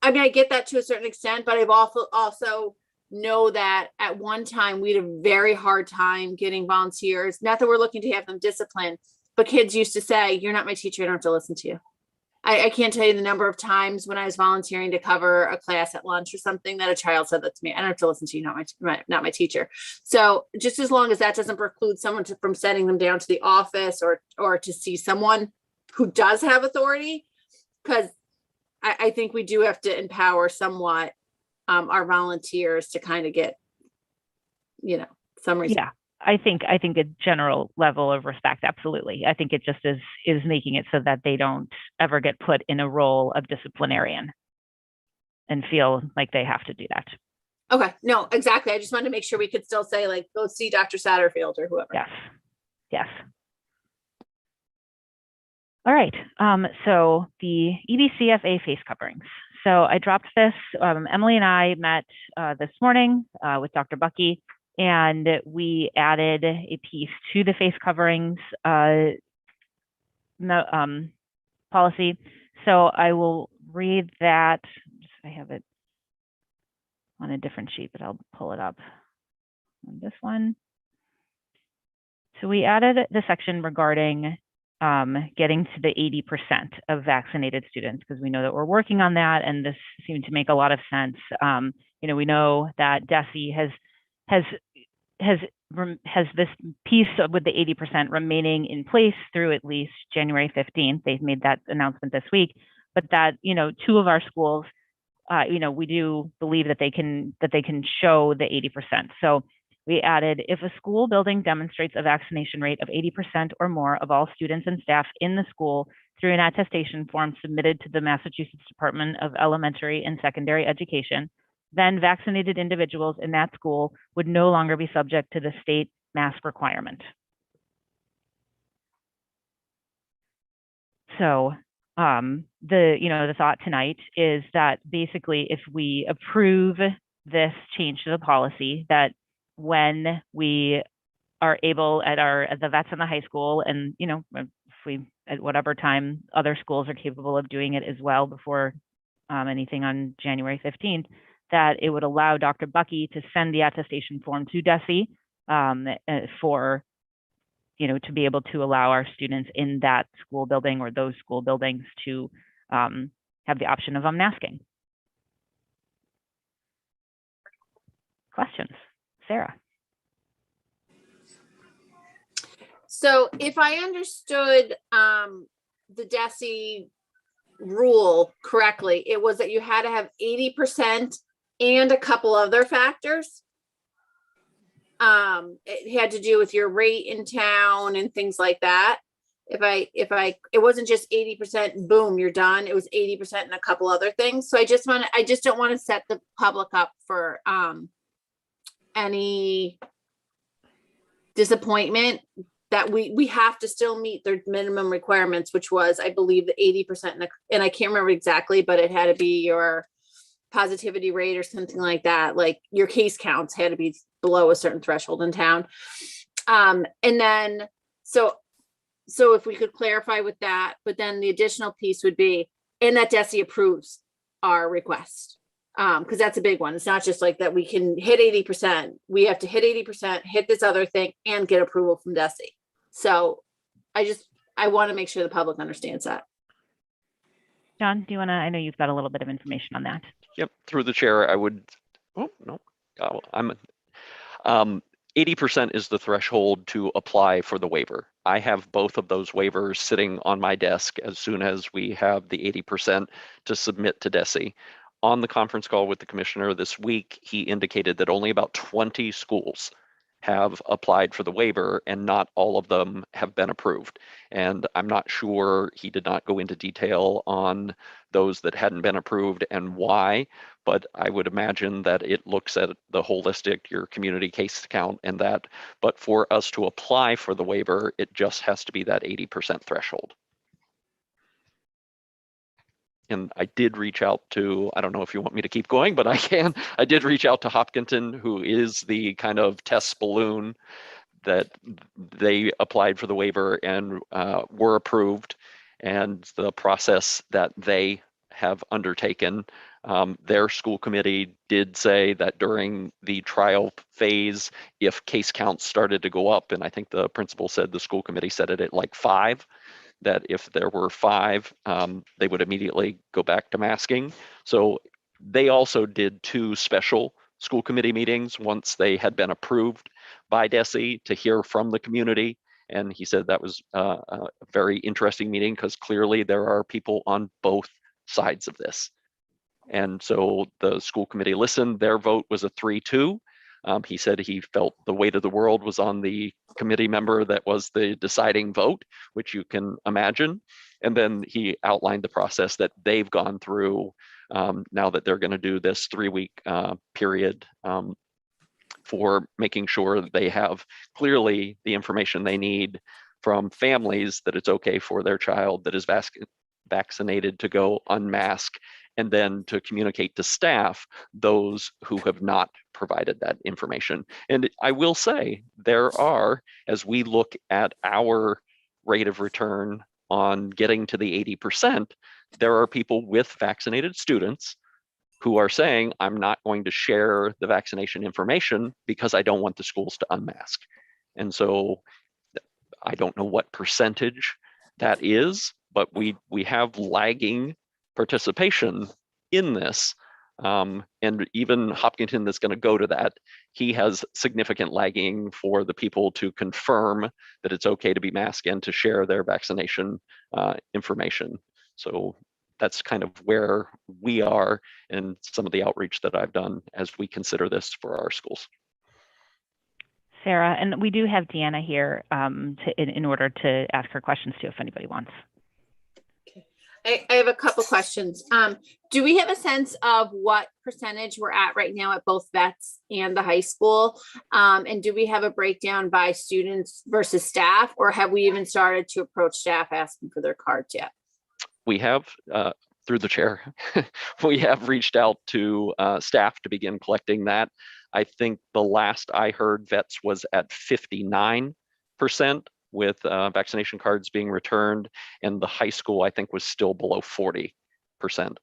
I mean, I get that to a certain extent, but I've also know that at one time we had a very hard time getting volunteers. Not that we're looking to have them disciplined, but kids used to say, "You're not my teacher. I don't have to listen to you." I can't tell you the number of times when I was volunteering to cover a class at lunch or something that a child said that to me. I don't have to listen to you, not my teacher. So just as long as that doesn't preclude someone from sending them down to the office or to see someone who does have authority, because I think we do have to empower somewhat our volunteers to kind of get, some reason. Yeah, I think a general level of respect. Absolutely. I think it just is making it so that they don't ever get put in a role of disciplinarian and feel like they have to do that. Okay. No, exactly. I just wanted to make sure we could still say, like, go see Dr. Satterfield or whoever. Yes. Yes. All right. So the EBCFA face coverings. So I dropped this. Emily and I met this morning with Dr. Bucky, and we added a piece to the face coverings policy. So I will read that. I have it on a different sheet, but I'll pull it up on this one. So we added the section regarding getting to the 80% of vaccinated students, because we know that we're working on that, and this seemed to make a lot of sense. we know that DESE has this piece with the 80% remaining in place through at least January 15th. They've made that announcement this week, but that, 2 of our schools, we do believe that they can show the 80%. So we added, if a school building demonstrates a vaccination rate of 80% or more of all students and staff in the school through an attestation form submitted to the Massachusetts Department of Elementary and Secondary Education, then vaccinated individuals in that school would no longer be subject to the state mask requirement. So the thought tonight is that basically if we approve this change to the policy, that when we are able at the vets in the high school, and if we at whatever time other schools are capable of doing it as well before anything on January 15th, that it would allow Dr. Bucky to send the attestation form to DESE for to be able to allow our students in that school building or those school buildings to have the option of unmasking. Questions? Sarah? So if I understood the DESE rule correctly, it was that you had to have 80% and a couple other factors. It had to do with your rate in town and things like that. It wasn't just 80%, boom, you're done. It was 80% and a couple other things. So I just don't want to set the public up for any disappointment, that we have to still meet their minimum requirements, which was, I believe, the 80%, and I can't remember exactly, but it had to be your positivity rate or something like that. Like your case counts had to be below a certain threshold in town. And then, so if we could clarify with that, but then the additional piece would be, and that DESE approves our request. Because that's a big one. It's not just like that we can hit 80%. We have to hit 80%, hit this other thing, and get approval from DESE. So I want to make sure the public understands that. John, do you want to, I know you've got a little bit of information on that. Yep, through the chair, I would, 80% is the threshold to apply for the waiver. I have both of those waivers sitting on my desk as soon as we have the 80% to submit to DESE. On the conference call with the commissioner this week, he indicated that only about 20 schools have applied for the waiver and not all of them have been approved. And I'm not sure, he did not go into detail on those that hadn't been approved and why, but I would imagine that it looks at the holistic, your community case count and that, but for us to apply for the waiver, it just has to be that 80% threshold. And I did reach out to, I don't know if you want me to keep going, but I can. I did reach out to Hopkinton, who is the kind of test balloon that they applied for the waiver and were approved. And the process that they have undertaken, their school committee did say that during the trial phase, if case counts started to go up, and I think the principal said the school committee said it at like 5, that if there were 5, they would immediately go back to masking. So they also did 2 special school committee meetings once they had been approved by DESE to hear from the community. And he said that was a very interesting meeting because clearly there are people on both sides of this. And so the school committee listened, their vote was a 3-2. He said he felt the weight of the world was on the committee member that was the deciding vote, which you can imagine. And then he outlined the process that they've gone through now that they're going to do this 3-week period for making sure that they have clearly the information they need from families that it's okay for their child that is vaccinated to go unmask, and then to communicate to staff those who have not provided that information. And I will say there are, as we look at our rate of return on getting to the 80%, there are people with vaccinated students who are saying, I'm not going to share the vaccination information because I don't want the schools to unmask. And so I don't know what percentage that is, but we have lagging participation in this. And even Hopkinton that's going to go to that, he has significant lagging for the people to confirm that it's okay to be masked and to share their vaccination information. So that's kind of where we are and some of the outreach that I've done as we consider this for our schools. Sarah, and we do have Deanna here in order to ask her questions too, if anybody wants. I have a couple questions. Do we have a sense of what percentage we're at right now at both vets and the high school? And do we have a breakdown by students versus staff, or have we even started to approach staff asking for their cards yet? We have, through the chair, we have reached out to staff to begin collecting that. I think the last I heard, vets was at 59% with vaccination cards being returned, and the high school, I think, was still below 40%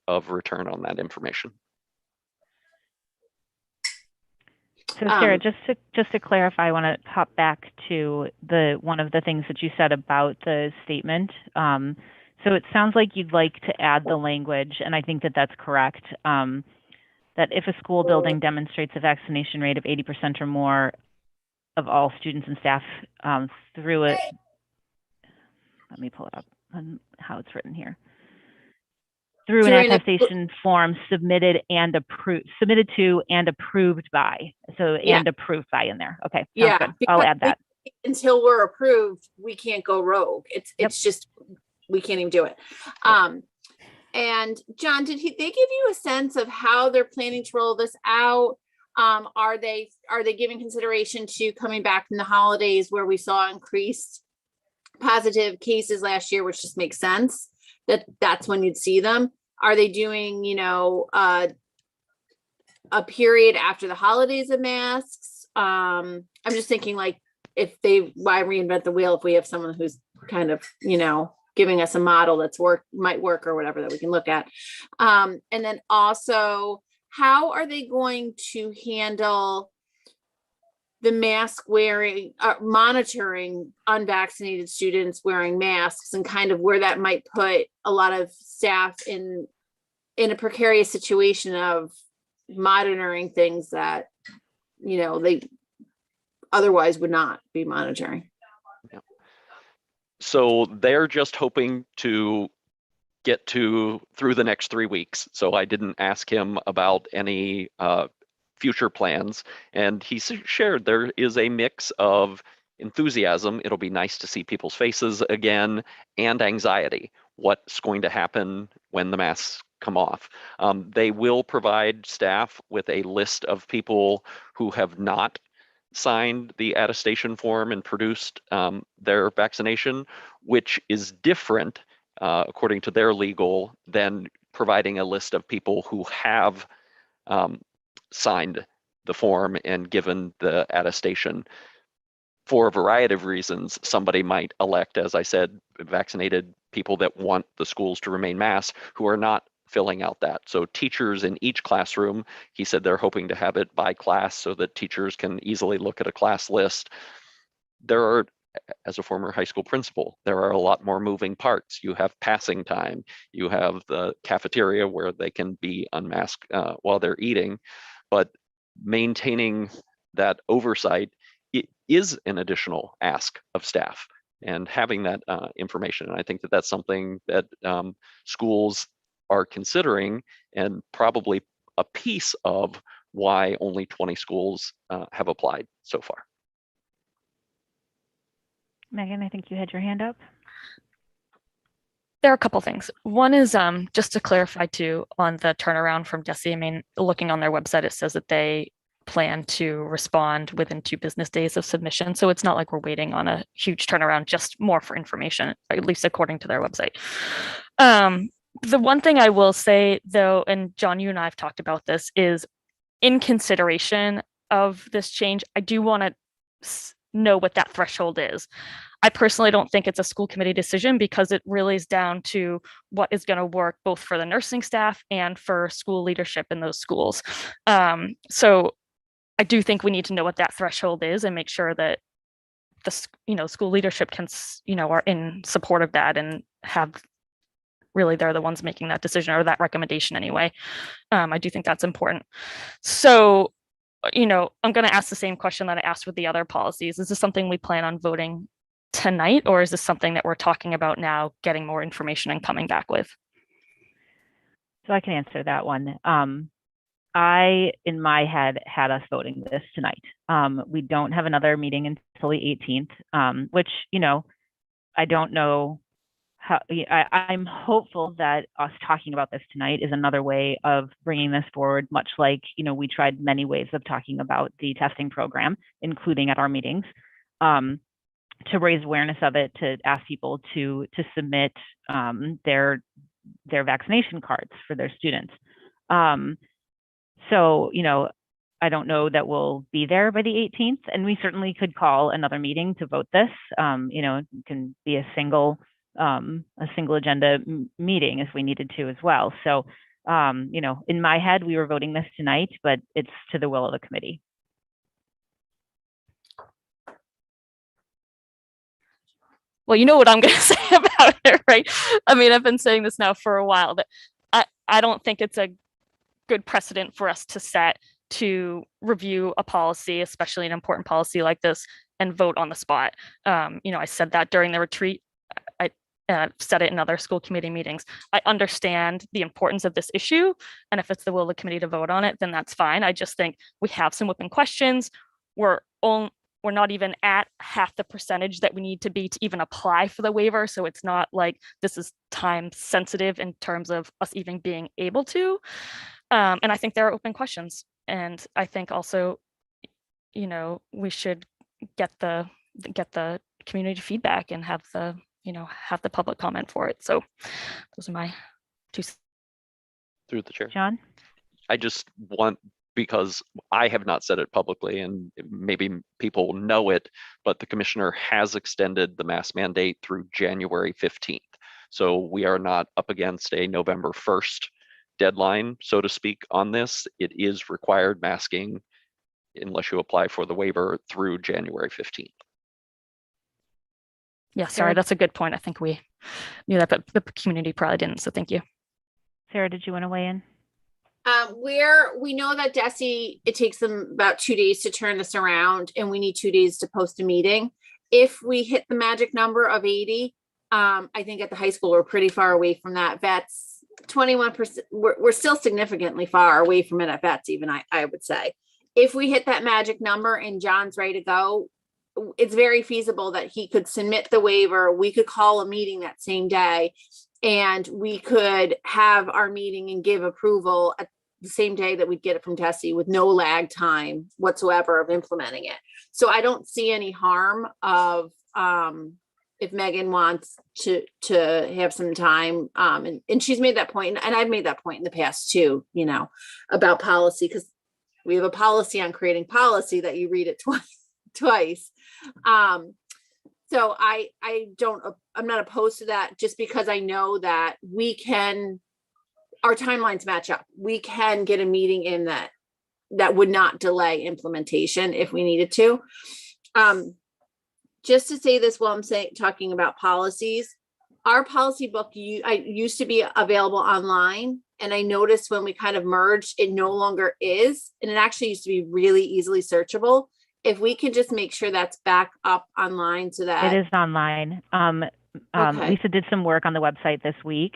of return on that information. So Sarah, just to clarify, I want to hop back to one of the things that you said about the statement. So it sounds like you'd like to add the language, and I think that that's correct, that if a school building demonstrates a vaccination rate of 80% or more of all students and staff through it. Let me pull it up on how it's written here. Through an attestation form submitted to and approved by. So and approved by in there. Okay. Yeah. Good. I'll add that. Until we're approved, we can't go rogue. It's just, we can't even do it. And John, did they give you a sense of how they're planning to roll this out? Are they giving consideration to coming back from the holidays where we saw increased positive cases last year, which just makes sense that's when you'd see them? Are they doing, a period after the holidays of masks? I'm just thinking, like, why reinvent the wheel if we have someone who's kind of, giving us a model that's might work or whatever that we can look at. And then also, how are they going to handle the mask wearing, monitoring unvaccinated students wearing masks, and kind of where that might put a lot of staff in a precarious situation of monitoring things that, they otherwise would not be monitoring? So they're just hoping to get through the next 3 weeks. So I didn't ask him about any future plans. And he shared there is a mix of enthusiasm. It'll be nice to see people's faces again, and anxiety. What's going to happen when the masks come off? They will provide staff with a list of people who have not signed the attestation form and produced their vaccination, which is different, according to their legal, than providing a list of people who have signed the form and given the attestation. For a variety of reasons, somebody might elect, as I said, vaccinated people that want the schools to remain masked who are not filling out that. So teachers in each classroom, he said they're hoping to have it by class so that teachers can easily look at a class list. There are, as a former high school principal, there are a lot more moving parts. You have passing time, you have the cafeteria where they can be unmasked while they're eating, but maintaining that oversight is an additional ask of staff, and having that information. And I think that that's something that schools are considering, and probably a piece of why only 20 schools have applied so far. Megan, I think you had your hand up. There are a couple things. One is just to clarify too on the turnaround from DESE. I mean, looking on their website, it says that they plan to respond within 2 business days of submission. So it's not like we're waiting on a huge turnaround, just more for information, at least according to their website. The one thing I will say though, and John, you and I have talked about this, is in consideration of this change, I do want to know what that threshold is. I personally don't think it's a school committee decision, because it really is down to what is going to work both for the nursing staff and for school leadership in those schools. So I do think we need to know what that threshold is and make sure that the school leadership can, are in support of that and have really they're the ones making that decision or that recommendation anyway. I do think that's important. So, you know, I'm going to ask the same question that I asked with the other policies. Is this something we plan on voting tonight, or is this something that we're talking about now, getting more information and coming back with? So I can answer that one. I, in my head, had us voting this tonight. We don't have another meeting until the 18th, which, you know, I don't know how, I'm hopeful that us talking about this tonight is another way of bringing this forward, much like, you know, we tried many ways of talking about the testing program, including at our meetings, to raise awareness of it, to ask people to submit their vaccination cards for their students. So, you know, I don't know that we'll be there by the 18th, and we certainly could call another meeting to vote this. You know, it can be a single agenda meeting if we needed to as well. So, you know, in my head, we were voting this tonight, but it's to the will of the committee. Well, you know what I'm going to say about it, right? I mean, I've been saying this now for a while, that I don't think it's a good precedent for us to set to review a policy, especially an important policy like this, and vote on the spot. You know, I said that during the retreat. I said it in other school committee meetings. I understand the importance of this issue, and if it's the will of the committee to vote on it, then that's fine. I just think we have some open questions. We're not even at half the percentage that we need to be to even apply for the waiver. So it's not like this is time sensitive in terms of us even being able to. And I think there are open questions. And I think also, you know, we should get the community feedback and have the, you know, have the public comment for it. So those are my two. Through the chair. John? I just want, because I have not said it publicly and maybe people know it, but the commissioner has extended the mask mandate through January 15th. So we are not up against a November 1st deadline, so to speak, on this. It is required masking unless you apply for the waiver through January 15th. Yeah, sorry, that's a good point. I think we knew that, but the community probably didn't. So thank you. Sarah, did you want to weigh in? We know that DESE, it takes them about 2 days to turn this around, and we need 2 days to post a meeting. If we hit the magic number of 80, I think at the high school, we're pretty far away from that. Vets, 21%, we're still significantly far away from it at Vets, even I would say. If we hit that magic number and John's ready to go, it's very feasible that he could submit the waiver. We could call a meeting that same day, and we could have our meeting and give approval at the same day that we'd get it from DESE with no lag time whatsoever of implementing it. So I don't see any harm of if Megan wants to have some time, and she's made that point, and I've made that point in the past too, you know, about policy, because we have a policy on creating policy that you read it twice. So I'm not opposed to that, just because I know that our timelines match up. We can get a meeting in that would not delay implementation if we needed to. Just to say this while I'm talking about policies, our policy book used to be available online, and I noticed when we kind of merged, it no longer is, and it actually used to be really easily searchable. If we can just make sure that's back up online so that it is online. Okay. Lisa did some work on the website this week.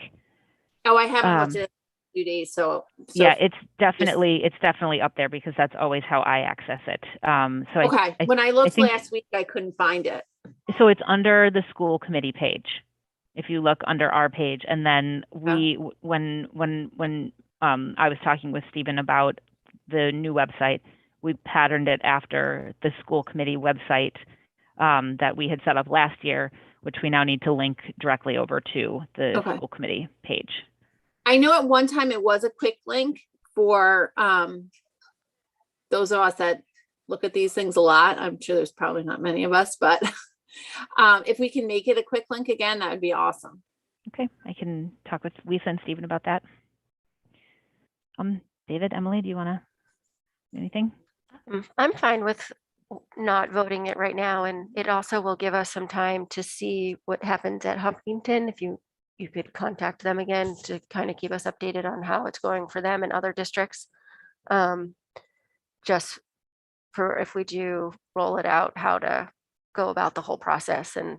Oh, I haven't looked at it in a few days, so yeah, it's definitely up there, because that's always how I access it. So okay. When I looked last week, I couldn't find it. So it's under the school committee page. If you look under our page, and then when I was talking with Stephen about the new website, we patterned it after the school committee website that we had set up last year, which we now need to link directly over to the school committee page. I know at one time it was a quick link for those of us that look at these things a lot. I'm sure there's probably not many of us, but if we can make it a quick link again, that would be awesome. Okay, I can talk with Lisa and Stephen about that. David, Emily, do you want to anything? I'm fine with not voting it right now, and it also will give us some time to see what happens at Huffington. If you you could contact them again to kind of keep us updated on how it's going for them and other districts. Just for if we do roll it out, how to go about the whole process. And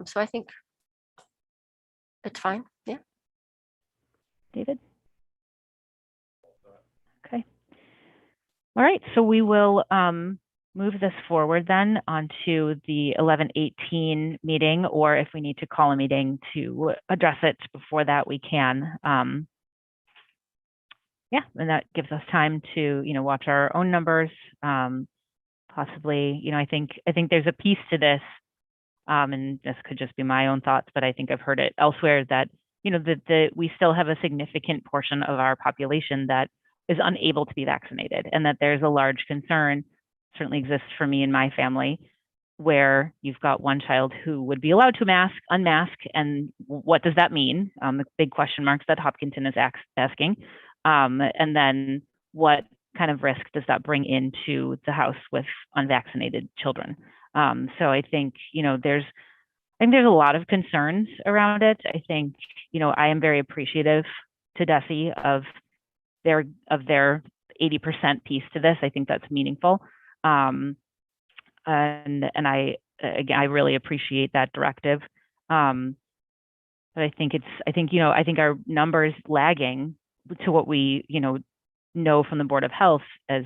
so I think it's fine. Yeah. David? Okay. All right, so we will move this forward then onto the 11/18 meeting, or if we need to call a meeting to address it before that, we can. Yeah, and that gives us time to, watch our own numbers. Possibly, I think there's a piece to this, and this could just be my own thoughts, but I think I've heard it elsewhere that, that we still have a significant portion of our population that is unable to be vaccinated, and that there's a large concern, certainly exists for me and my family, where you've got one child who would be allowed to unmask, and what does that mean? The big question marks that Hopkinton is asking. And then what kind of risk does that bring into the house with unvaccinated children? So I think, there's a lot of concerns around it. I think, I am very appreciative to DESE of their 80% piece to this. I think that's meaningful. And I really appreciate that directive. But I think our numbers lagging to what we, know from the Board of Health as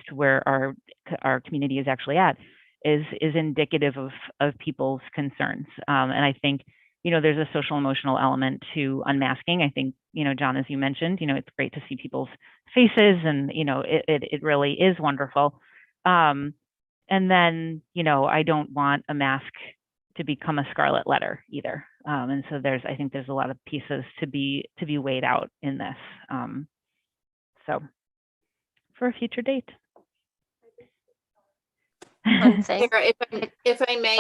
to where our community is actually at is indicative of people's concerns. And I think, there's a social emotional element to unmasking. I think, John, as you mentioned, it's great to see people's faces, and, it really is wonderful. And then, I don't want a mask to become a scarlet letter either. And so I think there's a lot of pieces to be weighed out in this. So for a future date. Sarah, if I may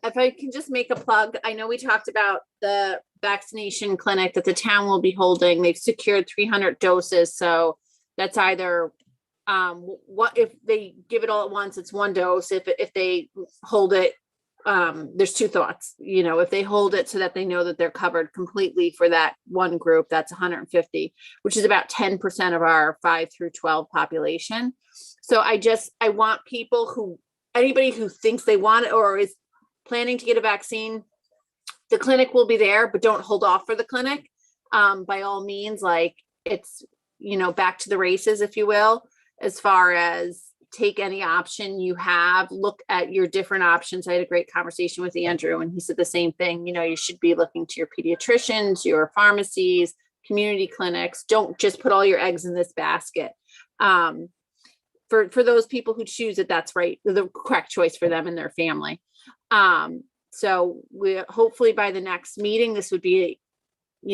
if I can just make a plug. I know we talked about the vaccination clinic that the town will be holding. They've secured 300 doses. So that's either what if they give it all at once, it's one dose. If they hold it, there's two thoughts. If they hold it so that they know that they're covered completely for that one group, that's 150, which is about 10% of our 5 through 12 population. So I want anybody who thinks they want it or is planning to get a vaccine, the clinic will be there, but don't hold off for the clinic. By all means, it's, back to the races, if you will, as far as take any option you have, look at your different options. I had a great conversation with Andrew, and he said the same thing. You should be looking to your pediatricians, your pharmacies, community clinics. Don't just put all your eggs in this basket. For those people who choose it, that's right, the correct choice for them and their family. So we hopefully by the next meeting, this would be,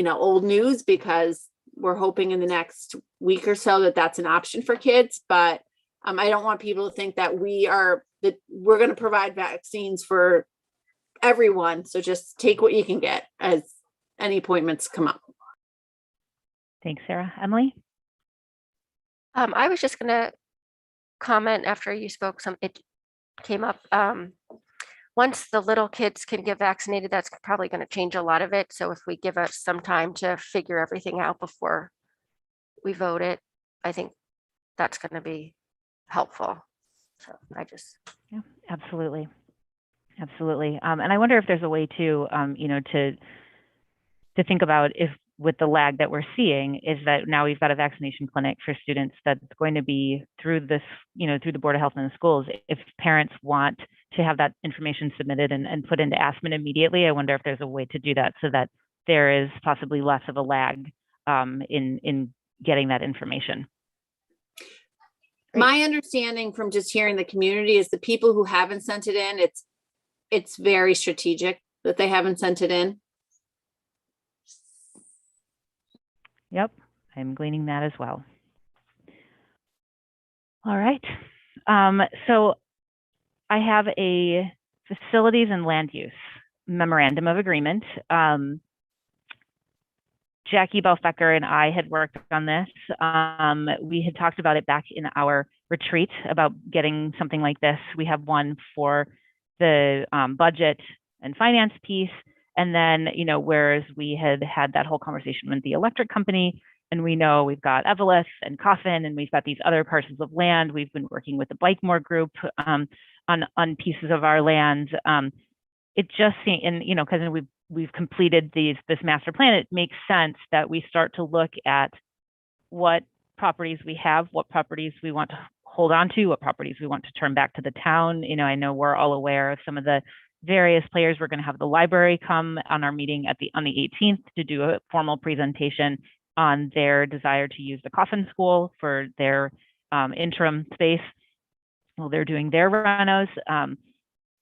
old news, because we're hoping in the next week or so that that's an option for kids. But I don't want people to think that we're going to provide vaccines for everyone. So just take what you can get as any appointments come up. Thanks, Sarah. Emily? I was just going to comment after you spoke. It came up. Once the little kids can get vaccinated, that's probably going to change a lot of it. So if we give us some time to figure everything out before we vote it, I think that's going to be helpful. So yeah, absolutely. And I wonder if there's a way to think about, if with the lag that we're seeing, is that now we've got a vaccination clinic for students that's going to be through this, through the Board of Health in the schools. If parents want to have that information submitted and put into ASPN immediately, I wonder if there's a way to do that so that there is possibly less of a lag in getting that information. My understanding from just hearing the community is the people who haven't sent it in, it's very strategic that they haven't sent it in. Yep, I'm gleaning that as well. All right. So I have a facilities and land use memorandum of agreement. Jackie Belfecker and I had worked on this. We had talked about it back in our retreat about getting something like this. We have one for the budget and finance piece. And then, whereas we had that whole conversation with the electric company, and we know we've got Evelith and Coffin, and we've got these other parcels of land. We've been working with the Blakemore group on pieces of our land. It just seems, and because we've completed this master plan, it makes sense that we start to look at what properties we have, what properties we want to hold on to, what properties we want to turn back to the town. I know we're all aware of some of the various players. We're going to have the library come on our meeting on the 18th to do a formal presentation on their desire to use the Coffin School for their interim space while they're doing their renos.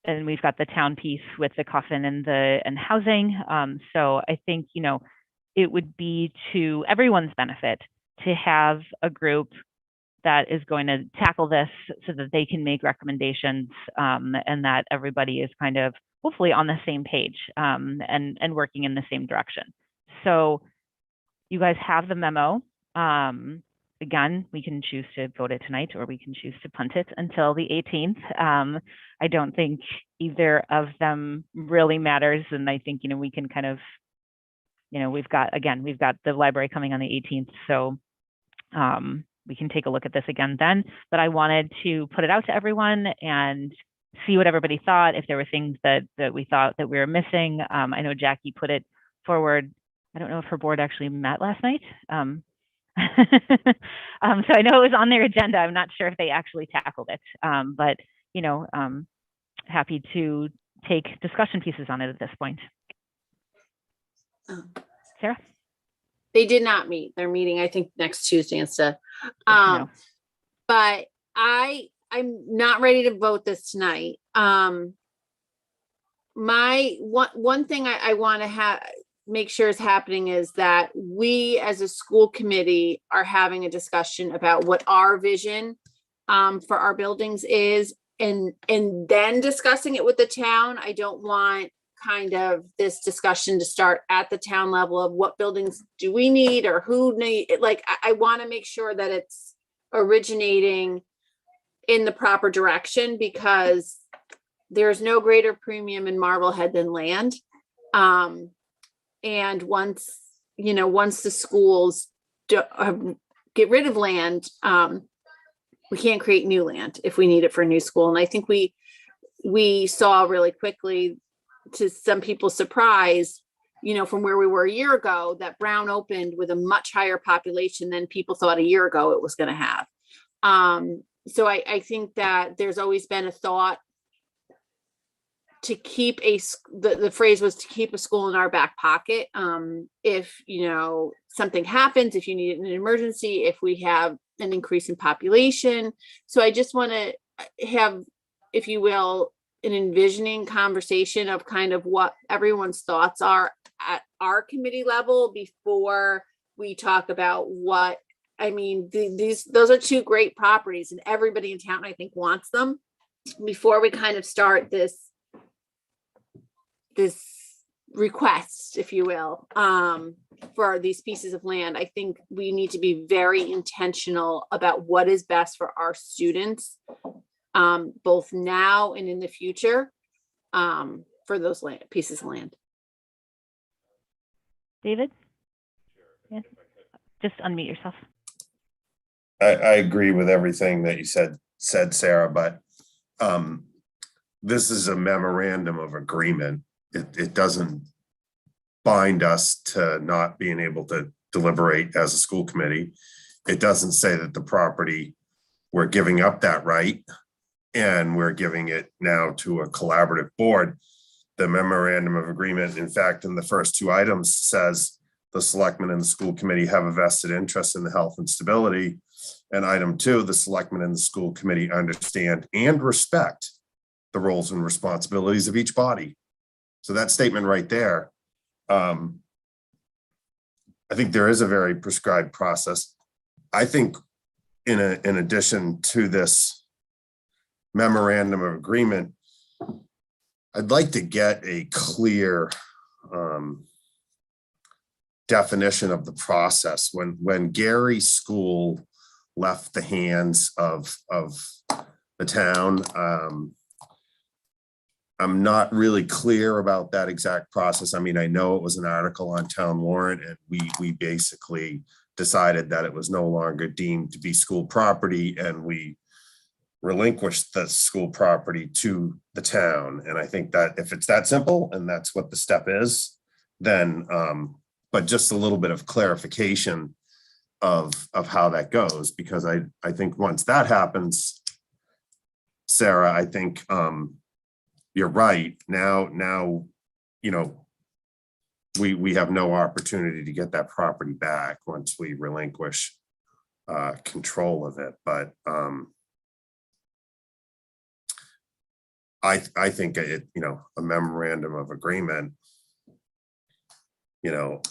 And we've got the town piece with the Coffin and housing. So I think, it would be to everyone's benefit to have a group that is going to tackle this so that they can make recommendations, and that everybody is kind of hopefully on the same page, and working in the same direction. So you guys have the memo. Again, we can choose to vote it tonight, or we can choose to punt it until the 18th. I don't think either of them really matters. And I think, we can kind of, we've got the library coming on the 18th. So we can take a look at this again then. But I wanted to put it out to everyone and see what everybody thought, if there were things that we thought that we were missing. I know Jackie put it forward. I don't know if her board actually met last night. So I know it was on their agenda. I'm not sure if they actually tackled it, but happy to take discussion pieces on it at this point. Sarah? They did not meet. They're meeting, I think, next Tuesday instead. But I'm not ready to vote this tonight. My one thing I want to make sure is happening is that we as a school committee are having a discussion about what our vision for our buildings is, and then discussing it with the town. I don't want kind of this discussion to start at the town level of what buildings do we need or who need, like, I want to make sure that it's originating in the proper direction, because there's no greater premium in Marblehead than land. And once the schools get rid of land, we can't create new land if we need it for a new school. And I think we saw really quickly, to some people's surprise, from where we were a year ago, that Brown opened with a much higher population than people thought a year ago it was going to have. So I think that there's always been a thought to keep the phrase was to keep a school in our back pocket. If, something happens, if you need an emergency, if we have an increase in population. So I just want to have, if you will, an envisioning conversation of kind of what everyone's thoughts are at our committee level before we talk about what, those are two great properties and everybody in town, I think, wants them, before we kind of start this request, if you will, for these pieces of land. I think we need to be very intentional about what is best for our students, both now and in the future, for those pieces of land. David? Yeah. Just unmute yourself. I agree with everything that you said, Sarah, but this is a memorandum of agreement. It doesn't bind us to not being able to deliberate as a school committee. It doesn't say that the property, we're giving up that right and we're giving it now to a collaborative board. The memorandum of agreement, in fact, in the first two items, says the selectmen and the school committee have a vested interest in the health and stability. And item 2, the selectmen and the school committee understand and respect the roles and responsibilities of each body. So that statement right there, I think there is a very prescribed process. I think in addition to this memorandum of agreement, I'd like to get a clear definition of the process. When Gary's school left the hands of the town, I'm not really clear about that exact process. I mean, I know it was an article on town warrant, and we basically decided that it was no longer deemed to be school property, and we relinquished the school property to the town. And I think that if it's that simple and that's what the step is, then, but just a little bit of clarification of how that goes, because I think once that happens, Sarah, I think, you're right. Now, you know, we have no opportunity to get that property back once we relinquish control of it. But I think it, you know, a memorandum of agreement, you know,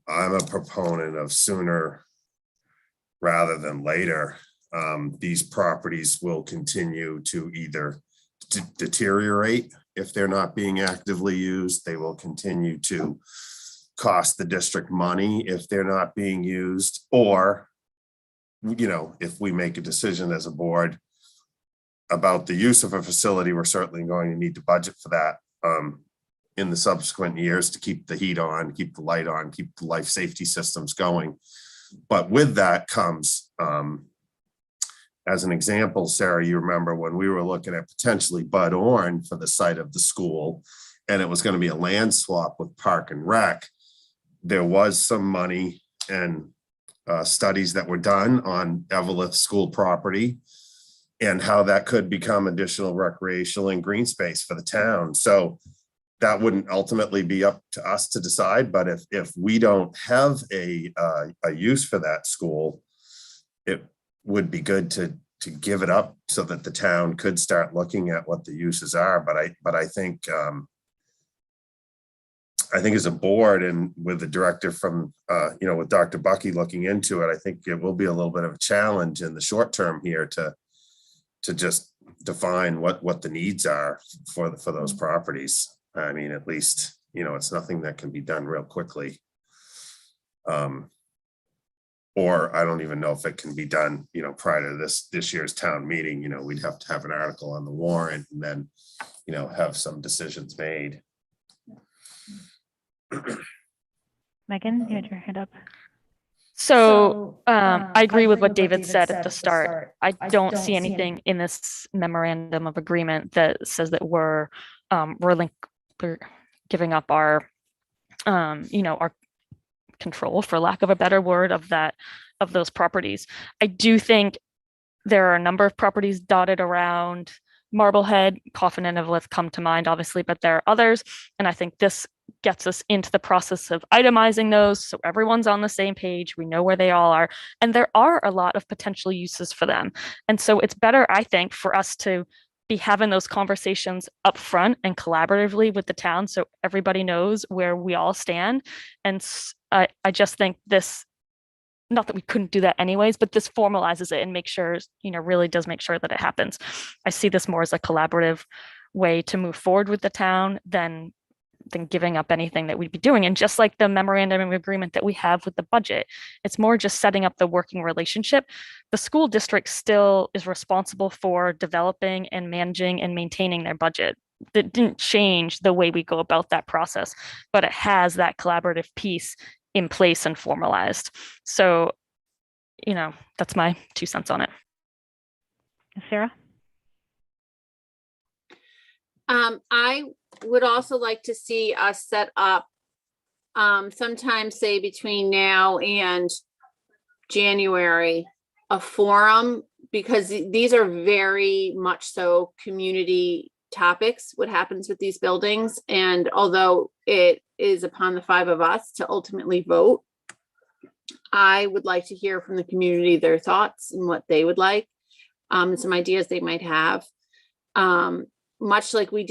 I'm a proponent of sooner rather than later. These properties will continue to either deteriorate if they're not being actively used. They will continue to cost the district money if they're not being used, or, you know, if we make a decision as a board about the use of a facility, we're certainly going to need to budget for that in the subsequent years to keep the heat on, keep the light on, keep the life safety systems going. But with that comes, as an example, Sarah, you remember when we were looking at potentially Bud Orn for the site of the school, and it was going to be a land swap with Park and Rec. There was some money and studies that were done on Evelyn school property and how that could become additional recreational and green space for the town. So that wouldn't ultimately be up to us to decide, but if we don't have a use for that school, it would be good to give it up so that the town could start looking at what the uses are. But I think as a board and with the director from you know, with Dr. Bucky looking into it, I think it will be a little bit of a challenge in the short term here to just define what the needs are for those properties. I mean, at least, you know, it's nothing that can be done real quickly. Or I don't even know if it can be done, you know, prior to this year's town meeting. You know, we'd have to have an article on the warrant and then, you know, have some decisions made. Megan, you had your hand up. So I agree with what David said at the start. I don't see anything in this memorandum of agreement that says that we're giving up our, you know, our control, for lack of a better word, of those properties. I do think there are a number of properties dotted around Marblehead. Coffin and Evelyn come to mind, obviously, but there are others. And I think this gets us into the process of itemizing those so everyone's on the same page. We know where they all are. And there are a lot of potential uses for them. And so it's better, I think, for us to be having those conversations up front and collaboratively with the town so everybody knows where we all stand. And I just think this, not that we couldn't do that anyways, but this formalizes it and makes sure, you know, really does make sure that it happens. I see this more as a collaborative way to move forward with the town than giving up anything that we'd be doing. And just like the memorandum of agreement that we have with the budget, it's more just setting up the working relationship. The school district still is responsible for developing and managing and maintaining their budget. That didn't change the way we go about that process, but it has that collaborative piece in place and formalized. So, you know, that's my 2 cents on it. Sarah? I would also like to see us set up sometime, say between now and January, a forum, because these are very much so community topics, what happens with these buildings. And although it is upon the 5 of us to ultimately vote, I would like to hear from the community their thoughts and what they would like, and some ideas they might have. Much like we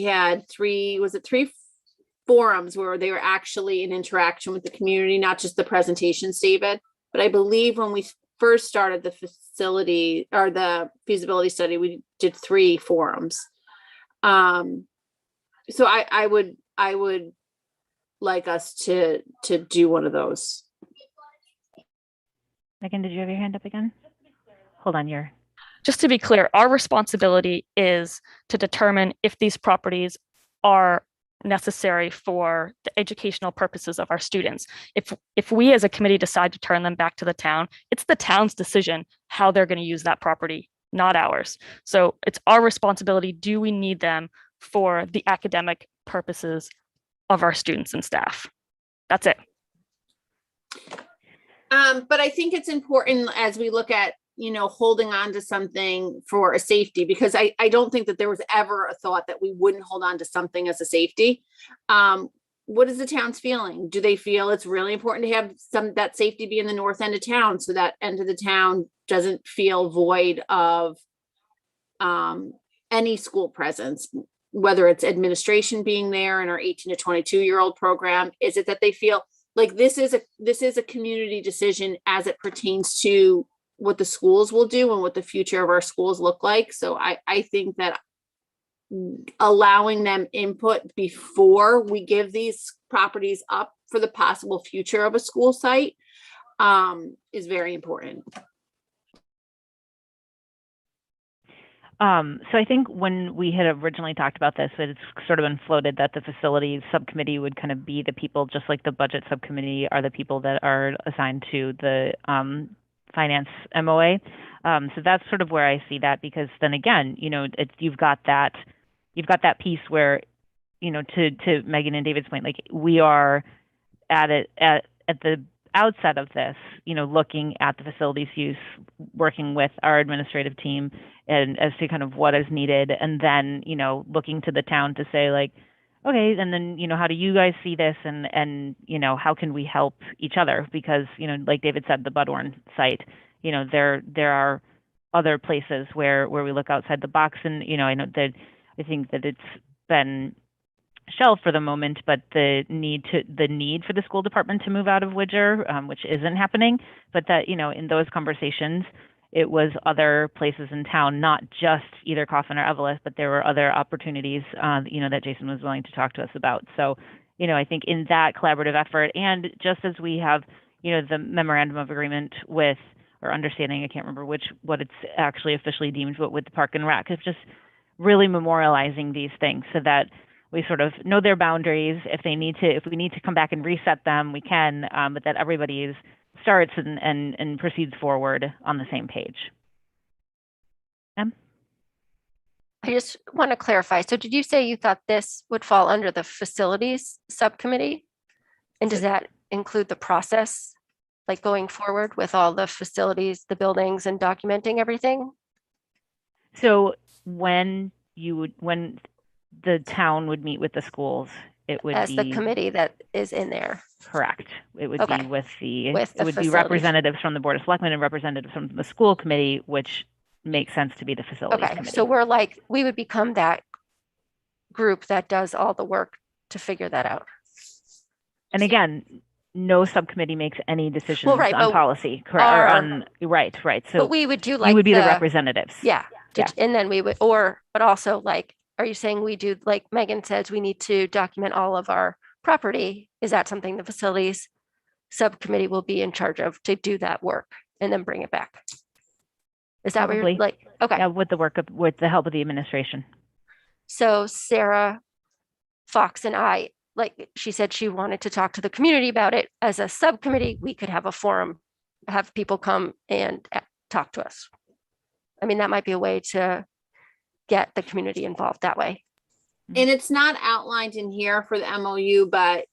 had 3 forums where they were actually in interaction with the community, not just the presentations, David. But I believe when we first started the facility or the feasibility study, we did 3 forums. So I would like us to do one of those. Megan, did you have your hand up again? Hold on, just to be clear, our responsibility is to determine if these properties are necessary for the educational purposes of our students. If we as a committee decide to turn them back to the town, it's the town's decision how they're going to use that property, not ours. So it's our responsibility. Do we need them for the academic purposes of our students and staff? That's it. But I think it's important as we look at, holding on to something for a safety, because I don't think that there was ever a thought that we wouldn't hold on to something as a safety. What is the town's feeling? Do they feel it's really important to have that safety be in the north end of town, so that end of the town doesn't feel void of any school presence, whether it's administration being there in our 18 to 22-year-old program? Is it that they feel like this is a community decision as it pertains to what the schools will do and what the future of our schools look like? So I think that allowing them input before we give these properties up for the possible future of a school site is very important. So I think when we had originally talked about this, it's sort of been floated that the facilities subcommittee would kind of be the people, just like the budget subcommittee are the people that are assigned to the finance MOA. So that's sort of where I see that, because then again, you've got that piece where, to Megan and David's point, like we are at the outset of this, looking at the facilities use, working with our administrative team and as to kind of what is needed, and then, looking to the town to say like, okay, and then, how do you guys see this, and how can we help each other? Because, like David said, the Budorn site, there are other places where we look outside the box, and, I know that I think that it's been shelved for the moment, but the need for the school department to move out of Widger, which isn't happening, but that, in those conversations, it was other places in town, not just either Coffin or Evelyn, but there were other opportunities, that Jason was willing to talk to us about. So, I think in that collaborative effort, and just as we have, the memorandum of agreement with, or understanding, I can't remember what it's actually officially deemed, but with the Park and Rec, it's just really memorializing these things so that we sort of know their boundaries. If we need to come back and reset them, we can, but that everybody starts and proceeds forward on the same page. Em? I just want to clarify. So did you say you thought this would fall under the facilities subcommittee? And does that include the process, like going forward with all the facilities, the buildings, and documenting everything? So when the town would meet with the schools, it would as be the committee that is in there. Correct. It would Okay. be with With the it would facilities. be representatives from the Board of Selectmen and representatives from the school committee, which makes sense to be the facilities Okay, committee. so we would become that group that does all the work to figure that out. And again, no subcommittee makes any decisions Well, right, on but policy, correct? Or on right. So But we would do like you would be the representatives. Yeah, and then we would, but also like, are you saying we do, like Megan says, we need to document all of our property? Is that something the facilities subcommittee will be in charge of, to do that work and then bring it back? Is that what Probably. you're like? Okay. Yeah, with the help of the administration. So Sarah Fox and I, like she said, she wanted to talk to the community about it. As a subcommittee, we could have a forum, have people come and talk to us. I mean, that might be a way to get the community involved that way. And it's not outlined in here for the MOU, but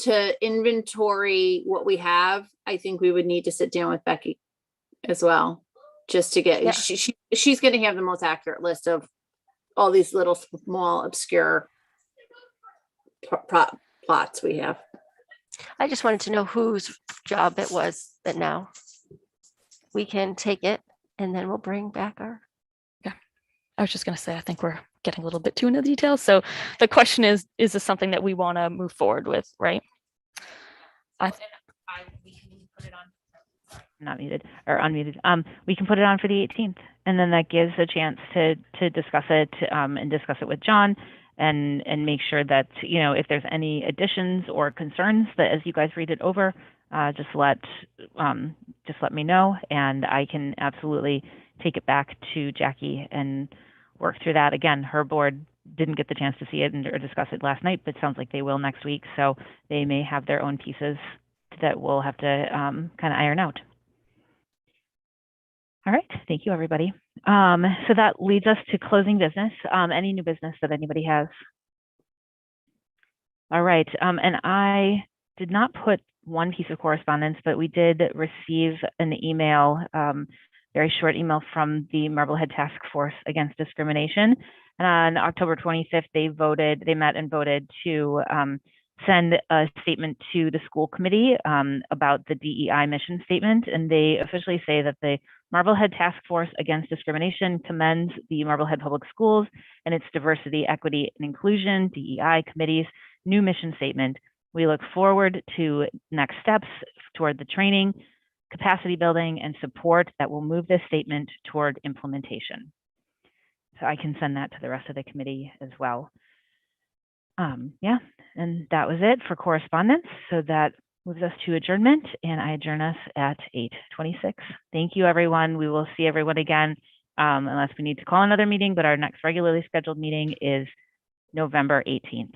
to inventory what we have, I think we would need to sit down with Becky as well, just to get, Yeah. she's going to have the most accurate list of all these little small obscure plots we have. I just wanted to know whose job it was that now we can take it and then we'll bring back our. I was just going to say, I think we're getting a little bit too into the details. So the question is this something that we want to move forward with, right? We can put it on. Not muted or unmuted. We can put it on for the 18th, and then that gives a chance to discuss it and discuss it with John, and make sure that if there's any additions or concerns that as you guys read it over, just let me know, and I can absolutely take it back to Jackie and work through that. Again, her board didn't get the chance to see it or discuss it last night, but it sounds like they will next week. So they may have their own pieces that we'll have to kind of iron out. All right, thank you, everybody. So that leads us to closing business. Any new business that anybody has? All right, and I did not put one piece of correspondence, but we did receive an email, very short email from the Marblehead Task Force Against Discrimination. And on October 25th, they met and voted to send a statement to the school committee about the DEI mission statement. And they officially say that the Marblehead Task Force Against Discrimination commends the Marblehead Public Schools and its diversity, equity, and inclusion, DEI committee's new mission statement. We look forward to next steps toward the training, capacity building, and support that will move this statement toward implementation. So I can send that to the rest of the committee as well. Yeah, and that was it for correspondence. So that moves us to adjournment, and I adjourn us at 8:26. Thank you, everyone. We will see everyone again, unless we need to call another meeting, but our next regularly scheduled meeting is November 18th.